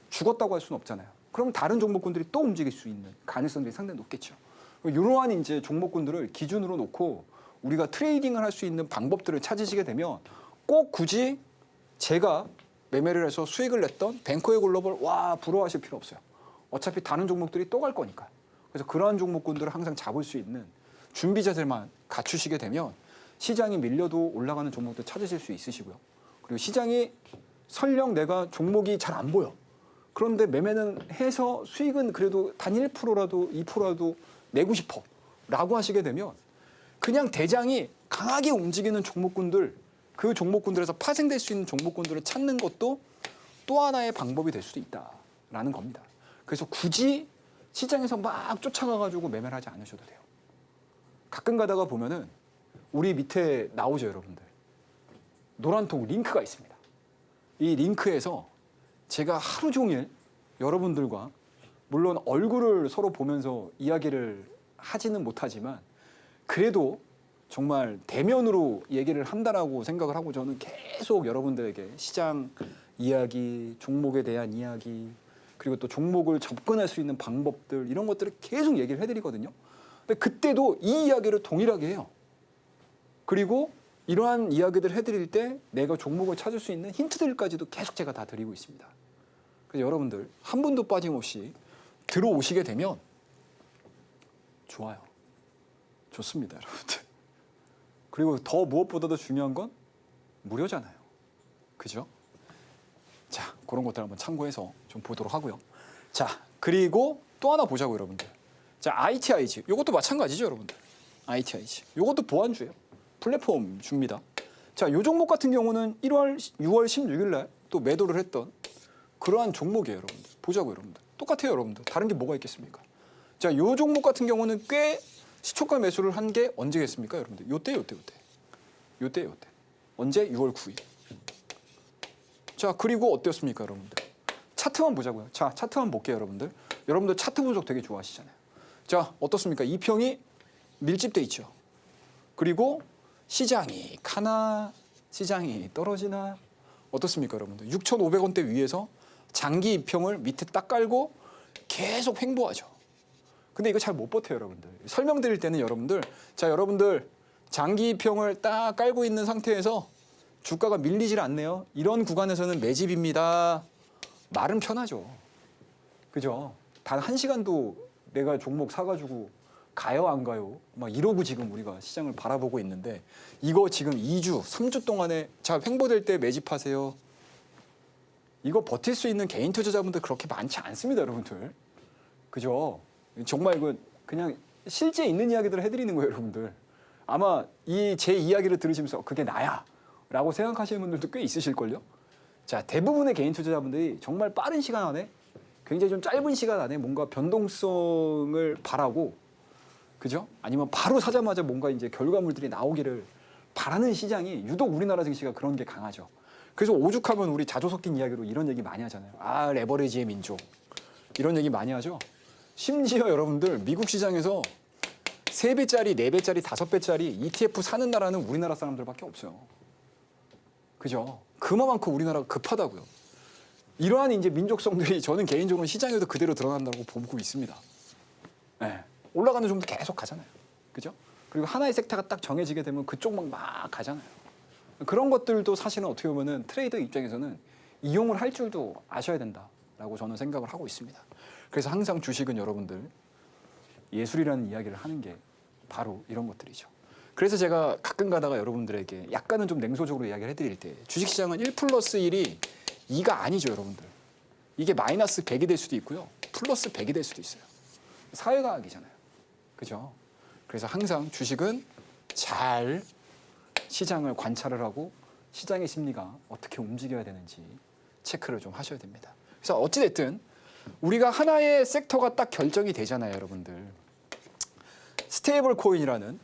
죽었다고 할 수는 없잖아요. 그럼 다른 종목군들이 또 움직일 수 있는 가능성들이 상당히 높겠죠. 이러한 이제 종목군들을 기준으로 놓고 우리가 트레이딩을 할 수 있는 방법들을 찾으시게 되면 꼭 굳이 제가 매매를 해서 수익을 냈던 뱅커의 글로벌 부러워하실 필요 없어요. 어차피 다른 종목들이 또 갈 거니까. 그래서 그러한 종목군들을 항상 잡을 수 있는 준비 자세만 갖추시게 되면 시장이 밀려도 올라가는 종목들 찾으실 수 있으시고요. 그리고 시장이 설령 내가 종목이 잘 안 보여. 그런데 매매는 해서 수익은 그래도 단 1%라도 2%라도 내고 싶어 라고 하시게 되면 그냥 대장이 강하게 움직이는 종목군들, 그 종목군들에서 파생될 수 있는 종목군들을 찾는 것도 또 하나의 방법이 될 수도 있다라는 겁니다. 그래서 굳이 시장에서 막 쫓아가가지고 매매를 하지 않으셔도 돼요. 가끔 가다가 보면은 우리 밑에 나오죠, 여러분들. 노란통 링크가 있습니다. 이 링크에서 제가 하루 종일 여러분들과 물론 얼굴을 서로 보면서 이야기를 하지는 못하지만 그래도 정말 대면으로 얘기를 한다라고 생각을 하고 저는 계속 여러분들에게 시장 이야기, 종목에 대한 이야기, 그리고 또 종목을 접근할 수 있는 방법들 이런 것들을 계속 얘기를 해드리거든요. 근데 그때도 이 이야기를 동일하게 해요. 그리고 이러한 이야기들 해드릴 때 내가 종목을 찾을 수 있는 힌트들까지도 계속 제가 다 드리고 있습니다. 그래서 여러분들 한 분도 빠짐없이 들어오시게 되면 좋아요. 좋습니다, 여러분들. 그리고 더 무엇보다도 중요한 건 무료잖아요. 그죠? 자, 그런 것들 한번 참고해서 좀 보도록 하고요. 자, 그리고 또 하나 보자고 여러분들. 자, ITIG. 이것도 마찬가지죠, 여러분들. ITIG. 이것도 보안주예요. 플랫폼 줍니다. 자, 이 종목 같은 경우는 6월 16일 날 또 매도를 했던 그러한 종목이에요, 여러분들. 보자고 여러분들. 똑같아요, 여러분들. 다른 게 뭐가 있겠습니까? 자, 이 종목 같은 경우는 꽤 시초가 매수를 한 게 언제겠습니까, 여러분들? 요때. 언제? 6월 9일. 자, 그리고 어땠습니까, 여러분들? 차트만 보자고요. 자, 차트만 볼게요, 여러분들. 여러분들 차트 분석 되게 좋아하시잖아요. 자, 어떻습니까? 이평이 밀집돼 있죠. 그리고 시장이 가나, 시장이 떨어지나, 어떻습니까, 여러분들? 6,500원대 위에서 장기 이평을 밑에 딱 깔고 계속 횡보하죠. 근데 이거 잘 못 버텨요, 여러분들. 설명드릴 때는 여러분들, 자, 여러분들 장기 이평을 딱 깔고 있는 상태에서 주가가 밀리질 않네요. 이런 구간에서는 매집입니다. 말은 편하죠. 그죠? 단 1시간도 내가 종목 사가지고 가요 안 가요? 막 이러고 지금 우리가 시장을 바라보고 있는데 이거 지금 2주, 3주 동안에 자, 횡보될 때 매집하세요. 이거 버틸 수 있는 개인 투자자분들 그렇게 많지 않습니다, 여러분들. 그죠? 정말 이거 그냥 실제 있는 이야기들을 해드리는 거예요, 여러분들. 아마 이 제 이야기를 들으시면서 그게 나야 라고 생각하시는 분들도 꽤 있으실걸요. 자, 대부분의 개인 투자자분들이 정말 빠른 시간 안에 굉장히 좀 짧은 시간 안에 뭔가 변동성을 바라고 그죠? 아니면 바로 사자마자 뭔가 이제 결과물들이 나오기를 바라는 시장이 유독 우리나라 증시가 그런 게 강하죠. 그래서 오죽하면 우리 자조 섞인 이야기로 이런 얘기 많이 하잖아요. 아, 레버리지의 민족. 이런 얘기 많이 하죠. 심지어 여러분들 미국 시장에서 3배짜리, 4배짜리, 5배짜리 ETF 사는 나라는 우리나라 사람들밖에 없어요. 그죠? 그만큼 우리나라가 급하다고요. 이러한 이제 민족성들이 저는 개인적으로 시장에도 그대로 드러난다고 보고 있습니다. 네. 올라가는 종목 계속 가잖아요. 그죠? 그리고 하나의 섹터가 딱 정해지게 되면 그쪽만 막 가잖아요. 그런 것들도 사실은 어떻게 보면은 트레이더 입장에서는 이용을 할 줄도 아셔야 된다라고 저는 생각을 하고 있습니다. 그래서 항상 주식은 여러분들 예술이라는 이야기를 하는 게 바로 이런 것들이죠. 그래서 제가 가끔 가다가 여러분들에게 약간은 좀 냉소적으로 이야기를 해드릴 때 주식시장은 1+1이 2가 아니죠, 여러분들. 이게 마이너스 100이 될 수도 있고요. 플러스 100이 될 수도 있어요. 사회과학이잖아요. 그죠? 그래서 항상 주식은 잘 시장을 관찰을 하고 시장의 심리가 어떻게 움직여야 되는지 체크를 좀 하셔야 됩니다. 그래서 어찌됐든 우리가 하나의 섹터가 딱 결정이 되잖아요, 여러분들. 스테이블 코인이라는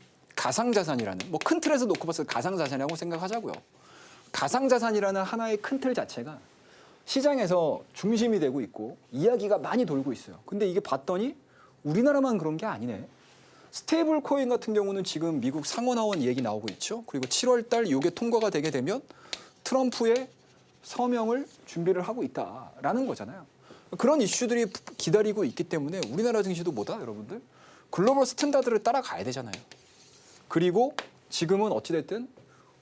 가상자산이라는 뭐 큰 틀에서 놓고 봤을 때 가상자산이라고 생각하자고요. 가상자산이라는 하나의 큰 틀 자체가 시장에서 중심이 되고 있고 이야기가 많이 돌고 있어요. 근데 이게 봤더니 우리나라만 그런 게 아니네. 스테이블 코인 같은 경우는 지금 미국 상원하원 얘기 나오고 있죠. 그리고 7월 달 이게 통과가 되게 되면 트럼프의 서명을 준비를 하고 있다라는 거잖아요. 그런 이슈들이 기다리고 있기 때문에 우리나라 증시도 뭐다 여러분들? 글로벌 스탠다드를 따라가야 되잖아요. 그리고 지금은 어찌됐든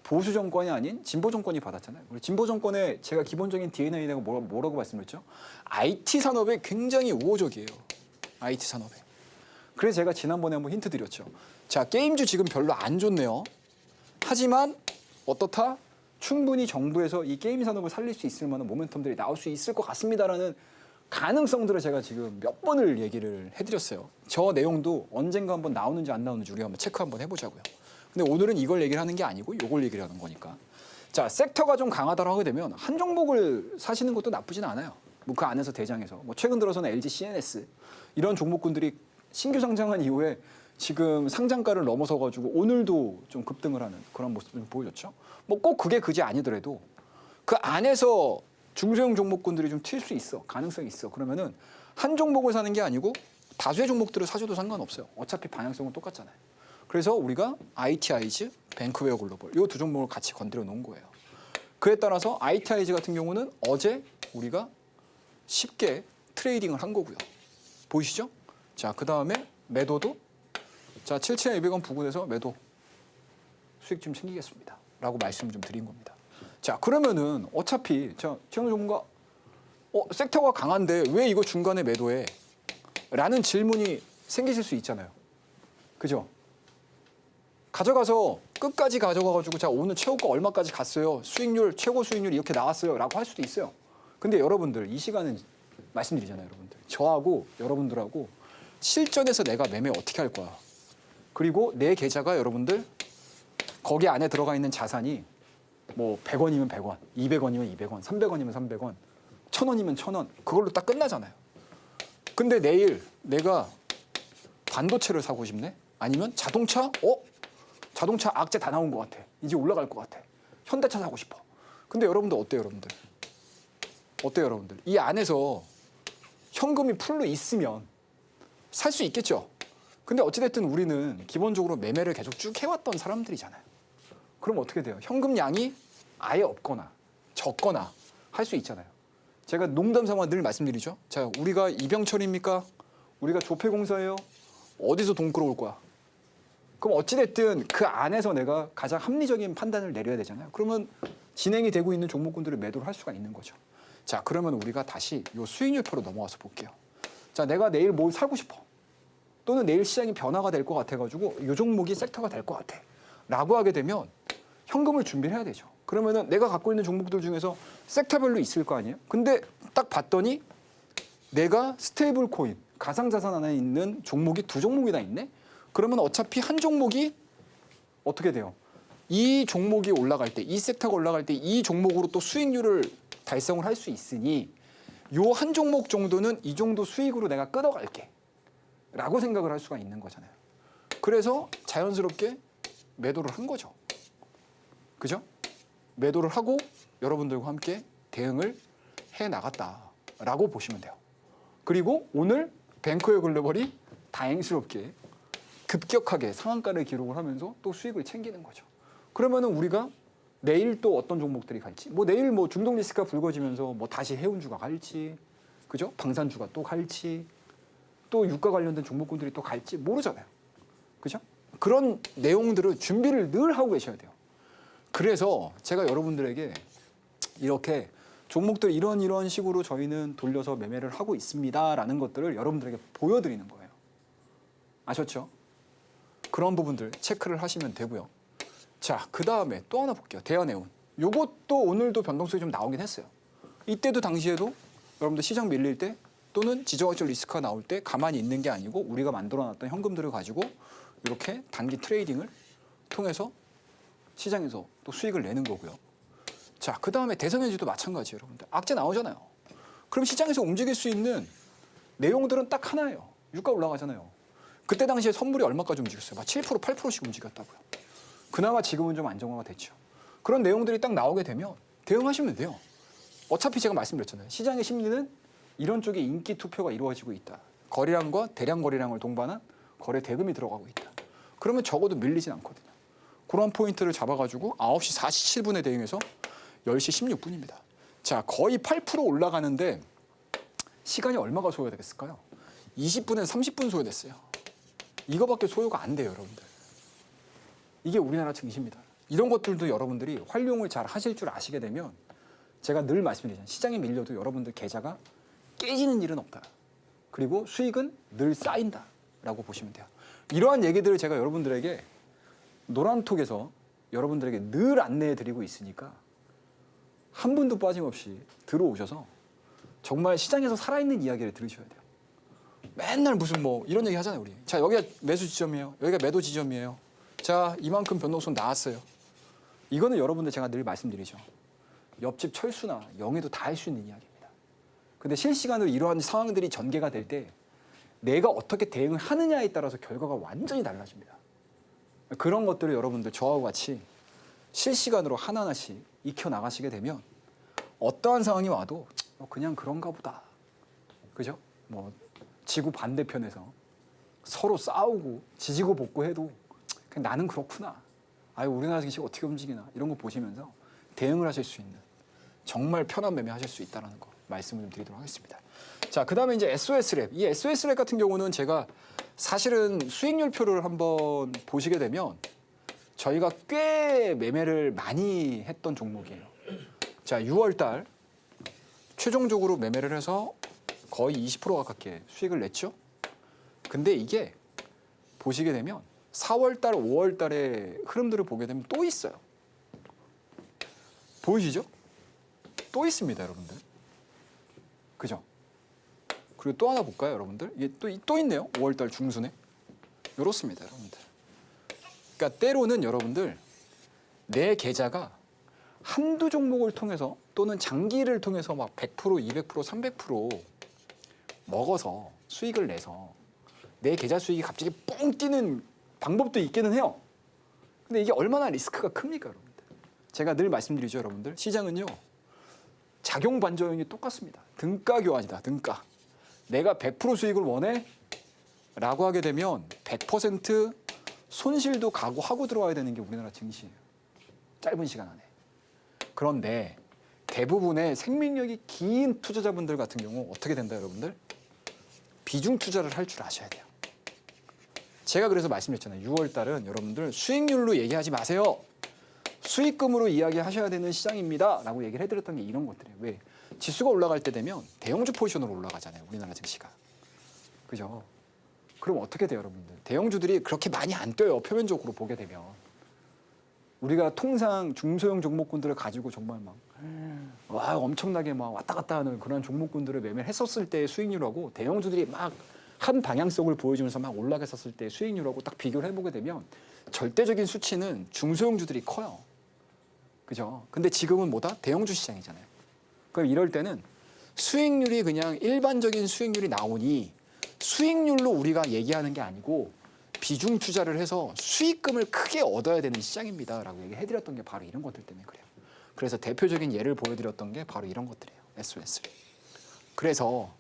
보수 정권이 아닌 진보 정권이 받았잖아요. 우리 진보 정권의 제가 기본적인 DNA가 뭐라고 말씀드렸죠? IT 산업에 굉장히 우호적이에요. IT 산업에. 그래서 제가 지난번에 한번 힌트 드렸죠. 자, 게임주 지금 별로 안 좋네요. 하지만 어떻다? 충분히 정부에서 이 게임 산업을 살릴 수 있을 만한 모멘텀들이 나올 수 있을 것 같습니다라는 가능성들을 제가 지금 몇 번을 얘기를 해드렸어요. 저 내용도 언젠가 한번 나오는지 안 나오는지 우리가 한번 체크 한번 해보자고요. 근데 오늘은 이걸 얘기를 하는 게 아니고 이걸 얘기를 하는 거니까. 자, 섹터가 좀 강하다고 하게 되면 한 종목을 사시는 것도 나쁘진 않아요. 뭐 그 안에서 대장에서. 뭐 최근 들어서는 LG CNS 이런 종목군들이 신규 상장한 이후에 지금 상장가를 넘어서 가지고 오늘도 좀 급등을 하는 그런 모습을 좀 보여줬죠. 뭐 꼭 그게 그지 아니더라도 그 안에서 중소형 종목군들이 좀 튈 수 있어. 가능성이 있어. 그러면은 한 종목을 사는 게 아니고 다수의 종목들을 사줘도 상관없어요. 어차피 방향성은 똑같잖아요. 그래서 우리가 ITI즈, 뱅크웨어 글로벌 이 두 종목을 같이 건드려 놓은 거예요. 그에 따라서 ITI즈 같은 경우는 어제 우리가 쉽게 트레이딩을 한 거고요. 보이시죠? 자, 그 다음에 매도도 자 7,200원 부근에서 매도 수익 좀 챙기겠습니다. 라고 말씀을 좀 드린 겁니다. 자, 그러면은 어차피 자 최영우 전문가 섹터가 강한데 왜 이거 중간에 매도해? 라는 질문이 생기실 수 있잖아요. 그죠? 가져가서 끝까지 가져가가지고 자 오늘 최고가 얼마까지 갔어요. 수익률 최고 수익률 이렇게 나왔어요. 라고 할 수도 있어요. 근데 여러분들 이 시간은 말씀드리잖아요. 여러분들 저하고 여러분들하고 실전에서 내가 매매 어떻게 할 거야. 그리고 내 계좌가 여러분들 거기 안에 들어가 있는 자산이 뭐 100원이면 100원, 200원이면 200원, 300원이면 300원, 1000원이면 1000원 그걸로 딱 끝나잖아요. 근데 내일 내가 반도체를 사고 싶네? 아니면 자동차? 자동차 악재 다 나온 것 같아. 이제 올라갈 것 같아. 현대차 사고 싶어. 근데 여러분들 어때요, 여러분들? 어때요, 여러분들? 이 안에서 현금이 풀로 있으면 살 수 있겠죠? 근데 어찌됐든 우리는 기본적으로 매매를 계속 쭉 해왔던 사람들이잖아요. 그럼 어떻게 돼요? 현금량이 아예 없거나 적거나 할 수 있잖아요. 제가 농담 삼아 늘 말씀드리죠. 자, 우리가 이병철입니까? 우리가 조폐공사예요? 어디서 돈 끌어올 거야? 그럼 어찌됐든 그 안에서 내가 가장 합리적인 판단을 내려야 되잖아요. 그러면 진행이 되고 있는 종목군들을 매도를 할 수가 있는 거죠. 자, 그러면 우리가 다시 이 수익률표로 넘어와서 볼게요. 자, 내가 내일 뭘 사고 싶어. 또는 내일 시장이 변화가 될 것 같아가지고 이 종목이 섹터가 될 것 같아. 라고 하게 되면 현금을 준비를 해야 되죠. 그러면은 내가 갖고 있는 종목들 중에서 섹터별로 있을 거 아니에요? 근데 딱 봤더니 내가 스테이블 코인, 가상자산 안에 있는 종목이 두 종목이나 있네? 그러면 어차피 한 종목이 어떻게 돼요? 이 종목이 올라갈 때, 이 섹터가 올라갈 때 이 종목으로 또 수익률을 달성을 할 수 있으니 요 한 종목 정도는 이 정도 수익으로 내가 끊어갈게. 라고 생각을 할 수가 있는 거잖아요. 그래서 자연스럽게 매도를 한 거죠. 그죠? 매도를 하고 여러분들과 함께 대응을 해 나갔다라고 보시면 돼요. 그리고 오늘 뱅크웨어 글로벌이 다행스럽게 급격하게 상한가를 기록을 하면서 또 수익을 챙기는 거죠. 그러면은 우리가 내일 또 어떤 종목들이 갈지, 뭐 내일 뭐 중동 리스크가 불거지면서 뭐 다시 해운주가 갈지, 그죠? 방산주가 또 갈지, 또 유가 관련된 종목군들이 또 갈지 모르잖아요. 그죠? 그런 내용들을 준비를 늘 하고 계셔야 돼요. 그래서 제가 여러분들에게 이렇게 종목들 이런 식으로 저희는 돌려서 매매를 하고 있습니다라는 것들을 여러분들에게 보여드리는 거예요. 아셨죠? 그런 부분들 체크를 하시면 되고요. 자, 그 다음에 또 하나 볼게요. 대한해운. 요것도 오늘도 변동성이 좀 나오긴 했어요. 이때도 당시에도 여러분들 시장 밀릴 때 또는 지정학적 리스크가 나올 때 가만히 있는 게 아니고 우리가 만들어놨던 현금들을 가지고 이렇게 단기 트레이딩을 통해서 시장에서 또 수익을 내는 거고요. 자, 그 다음에 대선에지도 마찬가지예요, 여러분들. 악재 나오잖아요. 그럼 시장에서 움직일 수 있는 내용들은 딱 하나예요. 유가 올라가잖아요. 그때 당시에 선물이 얼마까지 움직였어요? 막 7%, 8%씩 움직였다고요. 그나마 지금은 좀 안정화가 됐죠. 그런 내용들이 딱 나오게 되면 대응하시면 돼요. 어차피 제가 말씀드렸잖아요. 시장의 심리는 이런 쪽에 인기 투표가 이루어지고 있다. 거래량과 대량 거래량을 동반한 거래 대금이 들어가고 있다. 그러면 적어도 밀리진 않거든요. 그런 포인트를 잡아가지고 9시 47분에 대응해서 10시 16분입니다. 자, 거의 8% 올라가는데 시간이 얼마가 소요되겠을까요? 20분에서 30분 소요됐어요. 이거밖에 소요가 안 돼요, 여러분들. 이게 우리나라 증시입니다. 이런 것들도 여러분들이 활용을 잘 하실 줄 아시게 되면 제가 늘 말씀드리잖아요. 시장에 밀려도 여러분들 계좌가 깨지는 일은 없다. 그리고 수익은 늘 쌓인다라고 보시면 돼요. 이러한 얘기들을 제가 여러분들에게 노란톡에서 여러분들에게 늘 안내해 드리고 있으니까 한 분도 빠짐없이 들어오셔서 정말 시장에서 살아있는 이야기를 들으셔야 돼요. 맨날 무슨 뭐 이런 얘기 하잖아요, 우리. 자, 여기가 매수 지점이에요. 여기가 매도 지점이에요. 자, 이만큼 변동성 나왔어요. 이거는 여러분들 제가 늘 말씀드리죠. 옆집 철수나 영애도 다 할 수 있는 이야기입니다. 근데 실시간으로 이러한 상황들이 전개가 될 때 내가 어떻게 대응을 하느냐에 따라서 결과가 완전히 달라집니다. 그런 것들을 여러분들 저하고 같이 실시간으로 하나하나씩 익혀나가시게 되면 어떠한 상황이 와도 그냥 그런가 보다. 그죠? 뭐 지구 반대편에서 서로 싸우고 지지고 볶고 해도 그냥 나는 그렇구나. 아유, 우리나라 증시가 어떻게 움직이나 이런 거 보시면서 대응을 하실 수 있는 정말 편한 매매 하실 수 있다는 거 말씀을 좀 드리도록 하겠습니다. 자, 그다음에 이제 SOS랩. 이 SOS랩 같은 경우는 제가 사실은 수익률표를 한번 보시게 되면 저희가 꽤 매매를 많이 했던 종목이에요. 자, 6월 달 최종적으로 매매를 해서 거의 20% 가깝게 수익을 냈죠. 근데 이게 보시게 되면 4월 달, 5월 달의 흐름들을 보게 되면 또 있어요. 보이시죠? 또 있습니다, 여러분들. 그죠? 그리고 또 하나 볼까요, 여러분들? 이게 또 있네요. 5월 달 중순에. 이렇습니다, 여러분들. 그러니까 때로는 여러분들 내 계좌가 한두 종목을 통해서 또는 장기를 통해서 막 100%, 200%, 300% 먹어서 수익을 내서 내 계좌 수익이 갑자기 뻥 뛰는 방법도 있기는 해요. 근데 이게 얼마나 리스크가 큽니까, 여러분들? 제가 늘 말씀드리죠, 여러분들. 시장은요. 작용 반작용이 똑같습니다. 등가 교환이다, 등가. 내가 100% 수익을 원해? 라고 하게 되면 100% 손실도 각오하고 들어와야 되는 게 우리나라 증시예요. 짧은 시간 안에. 그런데 대부분의 생명력이 긴 투자자분들 같은 경우 어떻게 된다, 여러분들? 비중 투자를 할 줄 아셔야 돼요. 제가 그래서 말씀드렸잖아요. 6월 달은 여러분들 수익률로 얘기하지 마세요. 수익금으로 이야기하셔야 되는 시장입니다. 라고 얘기를 해드렸던 게 이런 것들이에요. 왜? 지수가 올라갈 때 되면 대형주 포지션으로 올라가잖아요. 우리나라 증시가. 그죠? 그럼 어떻게 돼요, 여러분들? 대형주들이 그렇게 많이 안 떠요. 표면적으로 보게 되면. 우리가 통상 중소형 종목군들을 가지고 정말 와, 엄청나게 막 왔다 갔다 하는 그런 종목군들을 매매를 했었을 때의 수익률하고 대형주들이 막 한 방향성을 보여주면서 막 올라갔었을 때의 수익률하고 딱 비교를 해보게 되면 절대적인 수치는 중소형주들이 커요. 그죠? 근데 지금은 뭐다? 대형주 시장이잖아요. 그럼 이럴 때는 수익률이 그냥 일반적인 수익률이 나오니 수익률로 우리가 얘기하는 게 아니고 비중 투자를 해서 수익금을 크게 얻어야 되는 시장입니다. 라고 얘기해드렸던 게 바로 이런 것들 때문에 그래요. 그래서 대표적인 예를 보여드렸던 게 바로 이런 것들이에요. SOS. 그래서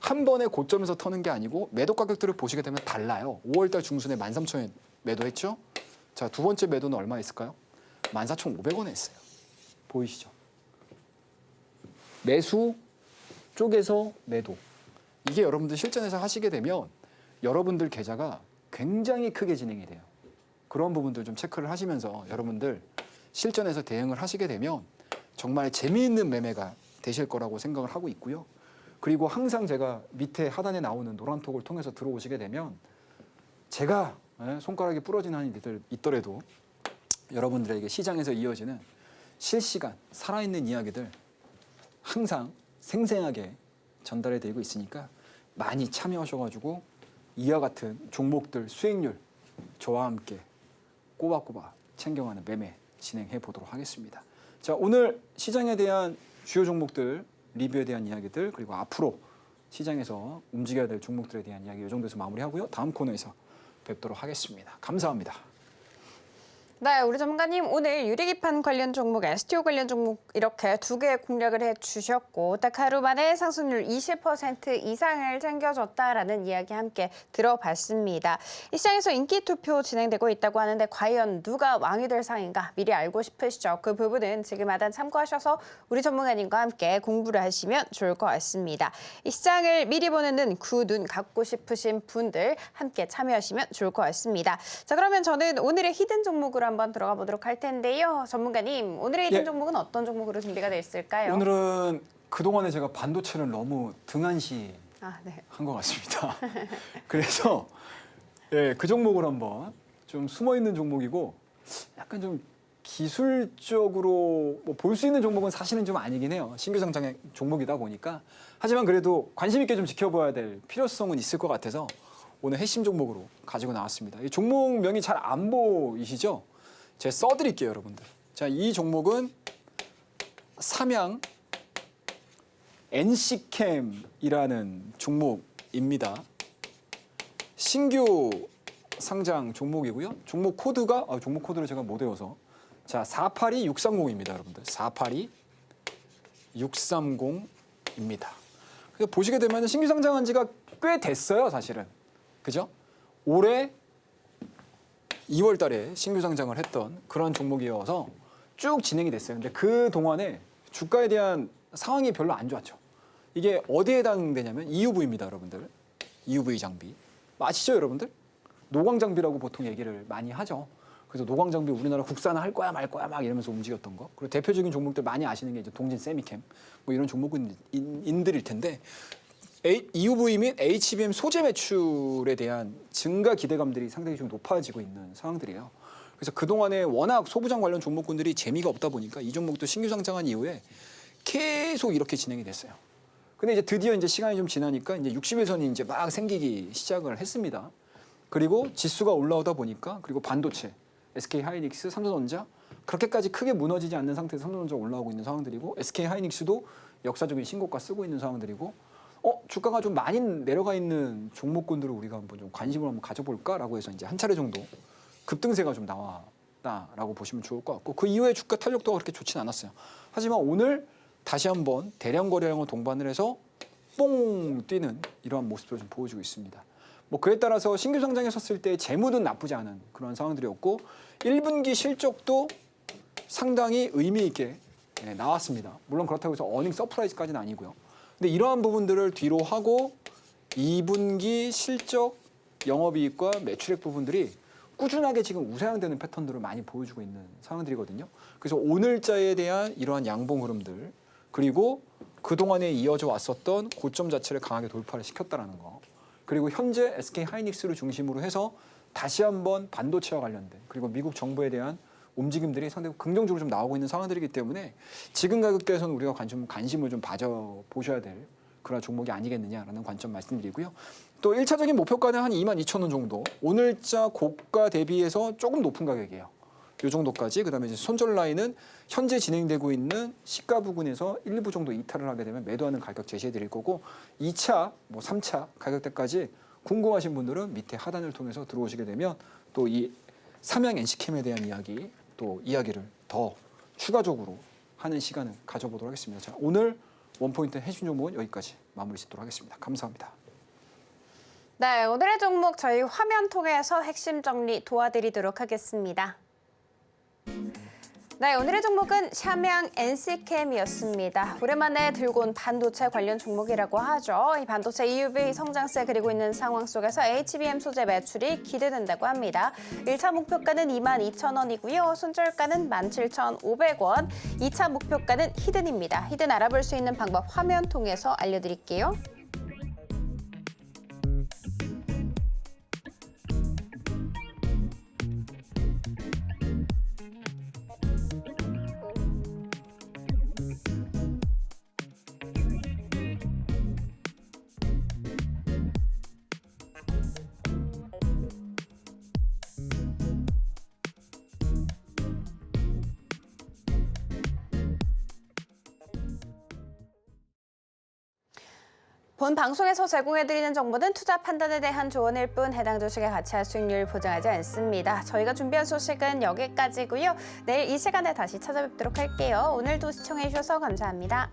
한 번에 고점에서 터는 게 아니고 매도 가격들을 보시게 되면 달라요. 5월달 중순에 13,000원에 매도했죠. 자, 두 번째 매도는 얼마 했을까요? 14,500원에 했어요. 보이시죠? 매수 쪽에서 매도. 이게 여러분들 실전에서 하시게 되면 여러분들 계좌가 굉장히 크게 진행이 돼요. 그런 부분들 좀 체크를 하시면서 여러분들 실전에서 대응을 하시게 되면 정말 재미있는 매매가 되실 거라고 생각을 하고 있고요. 그리고 항상 제가 밑에 하단에 나오는 노란톡을 통해서 들어오시게 되면 제가 손가락이 부러진 한이 있더라도 여러분들에게 시장에서 이어지는 실시간 살아있는 이야기들 항상 생생하게 전달해 드리고 있으니까 많이 참여하셔가지고 이와 같은 종목들 수익률 저와 함께 꼬박꼬박 챙겨가는 매매 진행해 보도록 하겠습니다. 자, 오늘 시장에 대한 주요 종목들 리뷰에 대한 이야기들 그리고 앞으로 시장에서 움직여야 될 종목들에 대한 이야기 이 정도에서 마무리하고요. 다음 코너에서 뵙도록 하겠습니다. 감사합니다. 네, 우리 전문가님 오늘 유리기판 관련 종목, STO 관련 종목 이렇게 두 개 공략을 해주셨고 딱 하루 만에 상승률 20% 이상을 챙겨줬다라는 이야기 함께 들어봤습니다. 이 시장에서 인기 투표 진행되고 있다고 하는데 과연 누가 왕이 될 상인가 미리 알고 싶으시죠? 그 부분은 지금 하단 참고하셔서 우리 전문가님과 함께 공부를 하시면 좋을 것 같습니다. 이 시장을 미리 보는 눈, 그 눈 갖고 싶으신 분들 함께 참여하시면 좋을 것 같습니다. 자, 그러면 저는 오늘의 히든 종목으로 한번 들어가 보도록 할 텐데요. 전문가님, 오늘의 히든 종목은 어떤 종목으로 준비가 되어 있을까요? 오늘은 그동안에 제가 반도체를 너무 등한시 네. 한 것 같습니다. 그래서 예, 그 종목을 한번 좀 숨어 있는 종목이고 약간 좀 기술적으로 뭐 볼 수 있는 종목은 사실은 좀 아니긴 해요. 신규 상장의 종목이다 보니까. 하지만 그래도 관심 있게 좀 지켜봐야 될 필요성은 있을 것 같아서 오늘 핵심 종목으로 가지고 나왔습니다. 이 종목명이 잘 안 보이시죠? 제가 써드릴게요, 여러분들. 자, 이 종목은 삼양 NC캠이라는 종목입니다. 신규 상장 종목이고요. 종목 코드가 종목 코드를 제가 못 외워서 자 482630입니다, 여러분들. 482630입니다. 그래서 보시게 되면 신규 상장한 지가 꽤 됐어요, 사실은. 그죠? 올해 2월 달에 신규 상장을 했던 그런 종목이어서 쭉 진행이 됐어요. 근데 그 동안에 주가에 대한 상황이 별로 안 좋았죠. 이게 어디에 해당되냐면 EUV입니다, 여러분들. EUV 장비. 아시죠, 여러분들? 노광 장비라고 보통 얘기를 많이 하죠. 그래서 노광 장비 우리나라 국산화할 거야 말 거야 막 이러면서 움직였던 거. 그리고 대표적인 종목들 많이 아시는 게 이제 동진 세미캠 뭐 이런 종목인들일 텐데 EUV 및 HBM 소재 매출에 대한 증가 기대감들이 상당히 좀 높아지고 있는 상황들이에요. 그래서 그동안에 워낙 소부장 관련 종목군들이 재미가 없다 보니까 이 종목도 신규 상장한 이후에 계속 이렇게 진행이 됐어요. 근데 이제 드디어 이제 시간이 좀 지나니까 이제 60일선이 이제 막 생기기 시작을 했습니다. 그리고 지수가 올라오다 보니까 그리고 반도체, SK 하이닉스, 삼성전자 그렇게까지 크게 무너지지 않는 상태에서 삼성전자 올라오고 있는 상황들이고 SK 하이닉스도 역사적인 신고가 쓰고 있는 상황들이고 주가가 좀 많이 내려가 있는 종목군들을 우리가 한번 좀 관심을 한번 가져볼까라고 해서 이제 한 차례 정도 급등세가 좀 나왔다라고 보시면 좋을 것 같고 그 이후에 주가 탄력도가 그렇게 좋진 않았어요. 하지만 오늘 다시 한번 대량 거래량을 동반을 해서 뽕 뛰는 이러한 모습을 좀 보여주고 있습니다. 뭐 그에 따라서 신규 상장에 섰을 때 재무는 나쁘지 않은 그런 상황들이었고 1분기 실적도 상당히 의미 있게 나왔습니다. 물론 그렇다고 해서 어닝 서프라이즈까지는 아니고요. 근데 이러한 부분들을 뒤로 하고 2분기 실적, 영업이익과 매출액 부분들이 꾸준하게 지금 우상향되는 패턴들을 많이 보여주고 있는 상황들이거든요. 그래서 오늘자에 대한 이러한 양봉 흐름들 그리고 그동안에 이어져 왔었던 고점 자체를 강하게 돌파를 시켰다는 거. 그리고 현재 SK 하이닉스를 중심으로 해서 다시 한번 반도체와 관련된 그리고 미국 정부에 대한 움직임들이 상당히 긍정적으로 좀 나오고 있는 상황들이기 때문에 지금 가격대에서는 우리가 관심을 좀 가져보셔야 될 그런 종목이 아니겠느냐라는 관점 말씀드리고요. 또 1차적인 목표가는 한 22,000원 정도. 오늘자 고가 대비해서 조금 높은 가격이에요. 이 정도까지. 그다음에 이제 손절 라인은 현재 진행되고 있는 시가 부근에서 일부 정도 이탈을 하게 되면 매도하는 가격 제시해 드릴 거고 2차, 뭐 3차 가격대까지 궁금하신 분들은 밑에 하단을 통해서 들어오시게 되면 또 이 삼양 NC캠에 대한 이야기 또 이야기를 더 추가적으로 하는 시간을 가져보도록 하겠습니다. 자, 오늘 원포인트 해준 종목은 여기까지 마무리 짓도록 하겠습니다. 감사합니다. 네, 오늘의 종목 저희 화면 통해서 핵심 정리 도와드리도록 하겠습니다. 네, 오늘의 종목은 삼양 NC캠이었습니다. 오랜만에 들고 온 반도체 관련 종목이라고 하죠. 이 반도체 EUV 성장세 그리고 있는 상황 속에서 HBM 소재 매출이 기대된다고 합니다. 1차 목표가는 22,000원이고요. 손절가는 17,500원. 2차 목표가는 히든입니다. 히든 알아볼 수 있는 방법 화면 통해서 알려드릴게요. 본 방송에서 제공해드리는 정보는 투자 판단에 대한 조언일 뿐 해당 주식의 가치와 수익률 보장하지 않습니다. 저희가 준비한 소식은 여기까지고요. 내일 이 시간에 다시 찾아뵙도록 할게요. 오늘도 시청해주셔서 감사합니다.